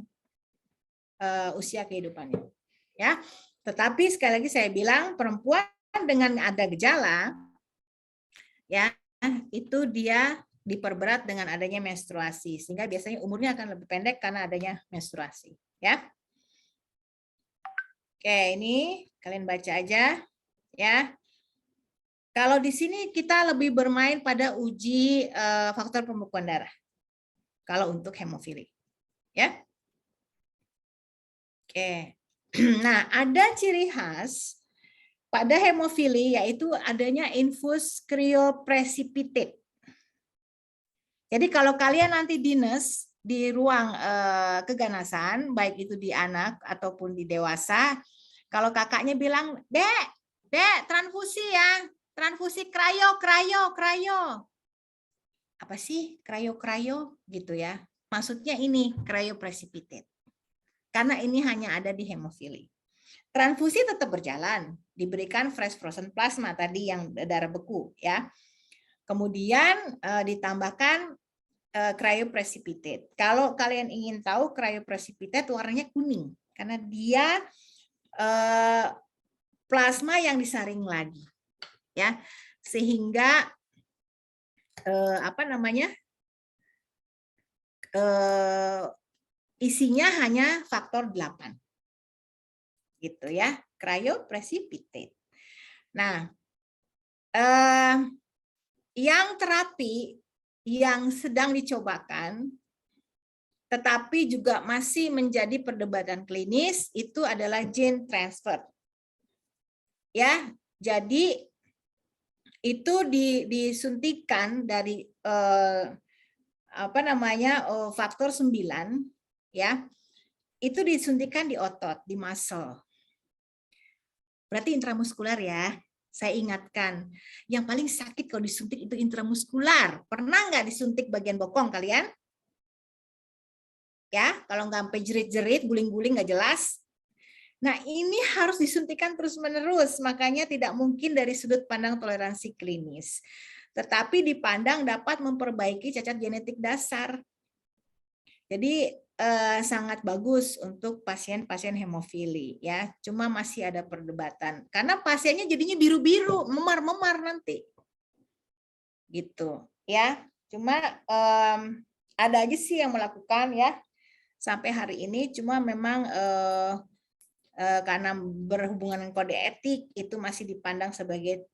usia kehidupannya. Ya. Tetapi sekali lagi saya bilang perempuan dengan ada gejala ya itu dia diperberat dengan adanya menstruasi sehingga biasanya umurnya akan lebih pendek karena adanya menstruasi ya. Oke, ini kalian baca aja ya. Kalau di sini kita lebih bermain pada uji faktor pembekuan darah. Kalau untuk hemofili ya. Oke. Nah, ada ciri khas pada hemofili yaitu adanya infus cryoprecipitate. Jadi kalau kalian nanti dinas di ruang keganasan, baik itu di anak ataupun di dewasa, kalau kakaknya bilang, Dek, transfusi ya, transfusi krayo. Apa sih krayo gitu ya? Maksudnya ini cryoprecipitate. Karena ini hanya ada di hemofili. Transfusi tetap berjalan, diberikan fresh frozen plasma tadi yang darah beku ya. Kemudian ditambahkan cryoprecipitate. Kalau kalian ingin tahu cryoprecipitate warnanya kuning karena dia plasma yang disaring lagi ya. Sehingga isinya hanya faktor 8. Gitu ya, cryoprecipitate. Nah, yang terapi yang sedang dicobakan tetapi juga masih menjadi perdebatan klinis itu adalah gene transfer. Ya, jadi itu disuntikan dari faktor 9 ya. Itu disuntikan di otot, di muscle. Berarti intramuskular ya. Saya ingatkan, yang paling sakit kalau disuntik itu intramuskular. Pernah nggak disuntik bagian bokong kalian? Ya, kalau nggak sampai jerit-jerit, guling-guling nggak jelas. Nah, ini harus disuntikan terus-menerus, makanya tidak mungkin dari sudut pandang toleransi klinis. Tetapi dipandang dapat memperbaiki cacat genetik dasar. Jadi sangat bagus untuk pasien-pasien hemofili ya. Cuma masih ada perdebatan karena pasiennya jadinya biru-biru, memar-memar nanti. Gitu ya. Cuma ada aja sih yang melakukan ya sampai hari ini, cuma memang karena berhubungan dengan kode etik itu masih dipandang sebagai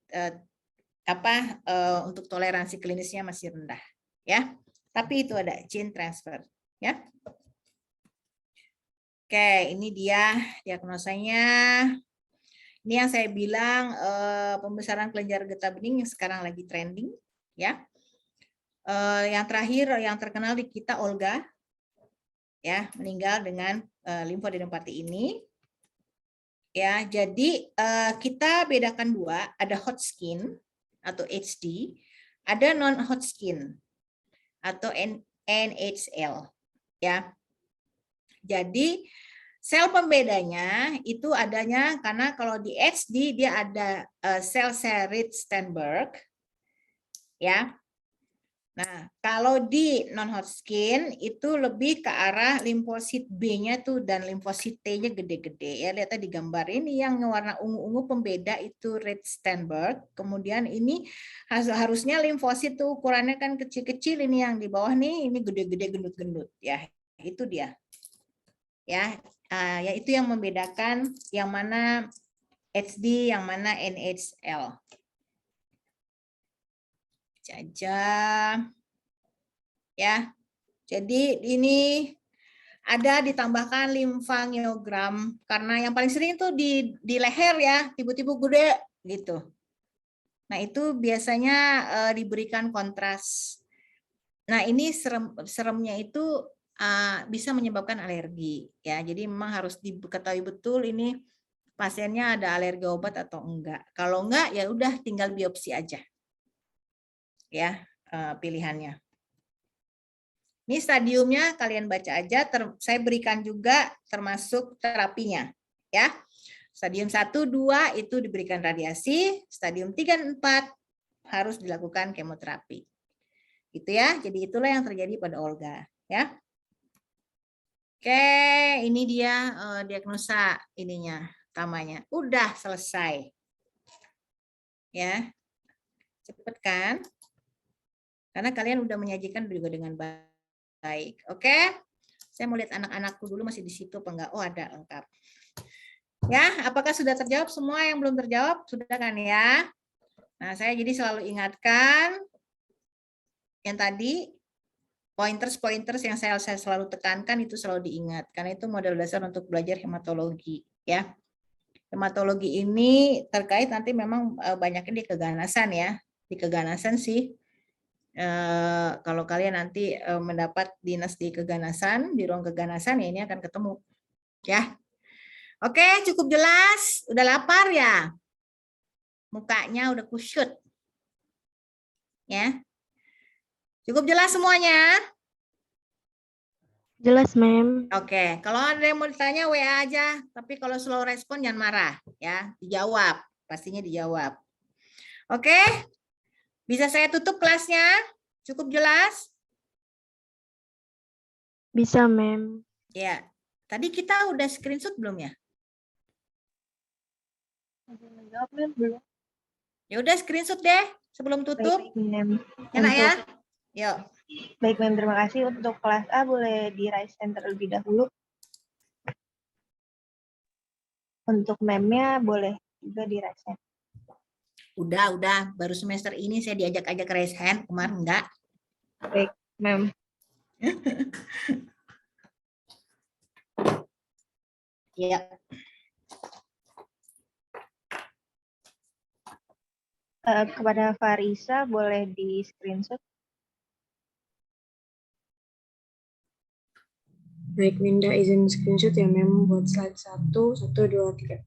untuk toleransi klinisnya masih rendah ya. Tapi itu ada gene transfer ya. Oke, ini dia diagnosanya. Ini yang saya bilang pembesaran kelenjar getah bening yang sekarang lagi trending ya. Yang terakhir yang terkenal di kita Olga ya, meninggal dengan limfoadenopati ini. Ya, jadi kita bedakan dua, ada Hodgkin atau HD, ada non Hodgkin atau NHL ya. Jadi sel pembedanya itu adanya karena kalau di HD dia ada sel Rich-Steinberg ya. Nah, kalau di non-Hodgkin itu lebih ke arah limfosit B-nya tuh dan limfosit T-nya gede-gede ya. Lihat di gambar ini yang warna ungu-ungu pembeda itu Rich-Steinberg. Kemudian ini harusnya limfosit tuh ukurannya kan kecil-kecil, ini yang di bawah nih ini gede-gede gendut-gendut ya. Itu dia. Ya, itu yang membedakan yang mana HD, yang mana NHL. Saja ya. Jadi ini ada ditambahkan limfangiogram karena yang paling sering itu di leher ya, tiba-tiba gede gitu. Nah, itu biasanya diberikan kontras. Nah, ini seremnya itu bisa menyebabkan alergi ya. Jadi memang harus diketahui betul ini pasiennya ada alergi obat atau enggak. Kalau enggak ya udah tinggal biopsi aja. Ya, pilihannya. Ini stadiumnya kalian baca aja, saya berikan juga termasuk terapinya ya. Stadium 1, 2 itu diberikan radiasi, stadium 3 dan 4 harus dilakukan kemoterapi. Gitu ya. Jadi itulah yang terjadi pada Olga ya. Oke, ini dia diagnosa ininya, utamanya. Udah selesai. Ya. Cepet kan? Karena kalian udah menyajikan juga dengan baik. Oke? Saya mau lihat anak-anakku dulu masih di situ apa enggak? Oh, ada, lengkap. Ya, apakah sudah terjawab semua yang belum terjawab? Sudah kan ya? Nah, saya jadi selalu ingatkan yang tadi pointers yang saya selalu tekankan itu selalu diingat karena itu modal dasar untuk belajar hematologi ya. Hematologi ini terkait nanti memang banyaknya di keganasan ya. Di keganasan sih kalau kalian nanti mendapat dinas di keganasan, di ruang keganasan ya ini akan ketemu. Ya. Oke, cukup jelas? Udah lapar ya? Mukanya udah kusyut. Ya. Cukup jelas semuanya? Jelas, Mem. Oke, kalau ada yang mau ditanya WA aja, tapi kalau slow respon jangan marah ya, dijawab, pastinya dijawab. Oke? Bisa saya tutup kelasnya? Cukup jelas? Bisa, Mem. Ya. Tadi kita udah screenshot belum ya? Belum. Ya udah screenshot deh sebelum tutup. Baik, Mem. Enak ya? Yuk. Baik, Mem. Terima kasih. Untuk kelas A boleh di raise hand terlebih dahulu. Untuk Memnya boleh juga di raise hand. Udah. Baru semester ini saya diajak-ajak raise hand, kemarin enggak. Baik, Mem. Ya. Kepada Farisa boleh di screenshot. Baik, Winda izin screenshot ya, Mem, buat slide 1, 2, 3.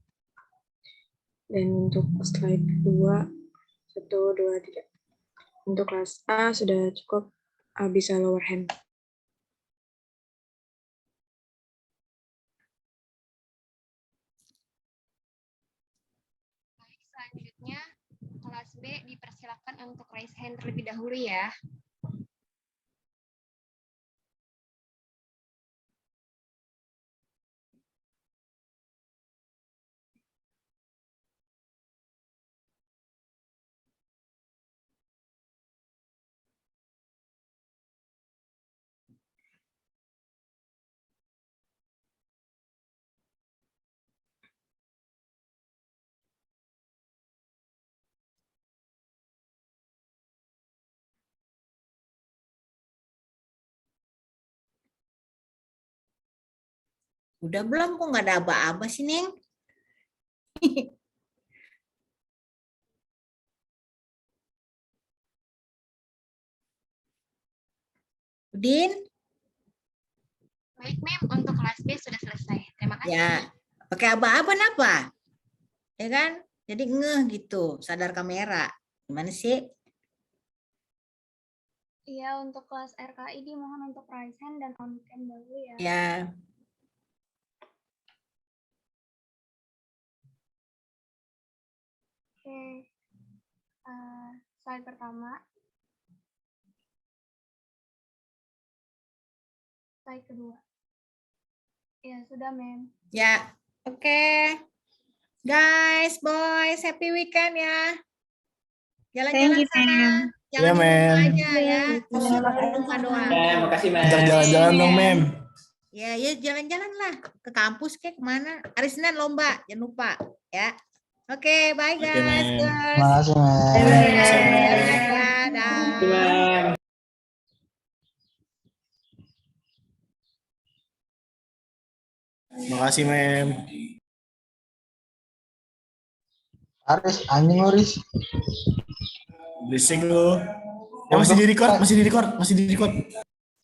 Dan untuk slide 2, 1, 2, 3. Untuk kelas A sudah cukup, bisa lower hand. Baik, selanjutnya kelas B dipersilakan untuk raise hand terlebih dahulu ya. Udah belum? Kok nggak ada aba-aba sih, Neng? Udin? Baik, Mem, untuk kelas B sudah selesai. Terima kasih. Ya, pakai aba-aba apa? Ya kan? Jadi ngeh gitu, sadar kamera. Gimana sih? Iya, untuk kelas RKI dimohon untuk raise hand dan on cam dulu ya. Ya. Oke. Slide pertama. Slide kedua. Ya, sudah, Mem. Ya, oke. Guys, boys, happy weekend ya. Jalan-jalan sana. Jangan di rumah aja ya. Di rumah doang. Makasih, Mem. Antar jalan-jalan dong, Mem. Ya, jalan-jalan lah. Ke kampus kayak kemana. Hari Senin lomba, jangan lupa. Ya. Oke, bye guys. Makasih, Mem. Dadah. Makasih, Mem. Aris, anjing lu, Riz. Berisik lu. Masih di record, masih di record.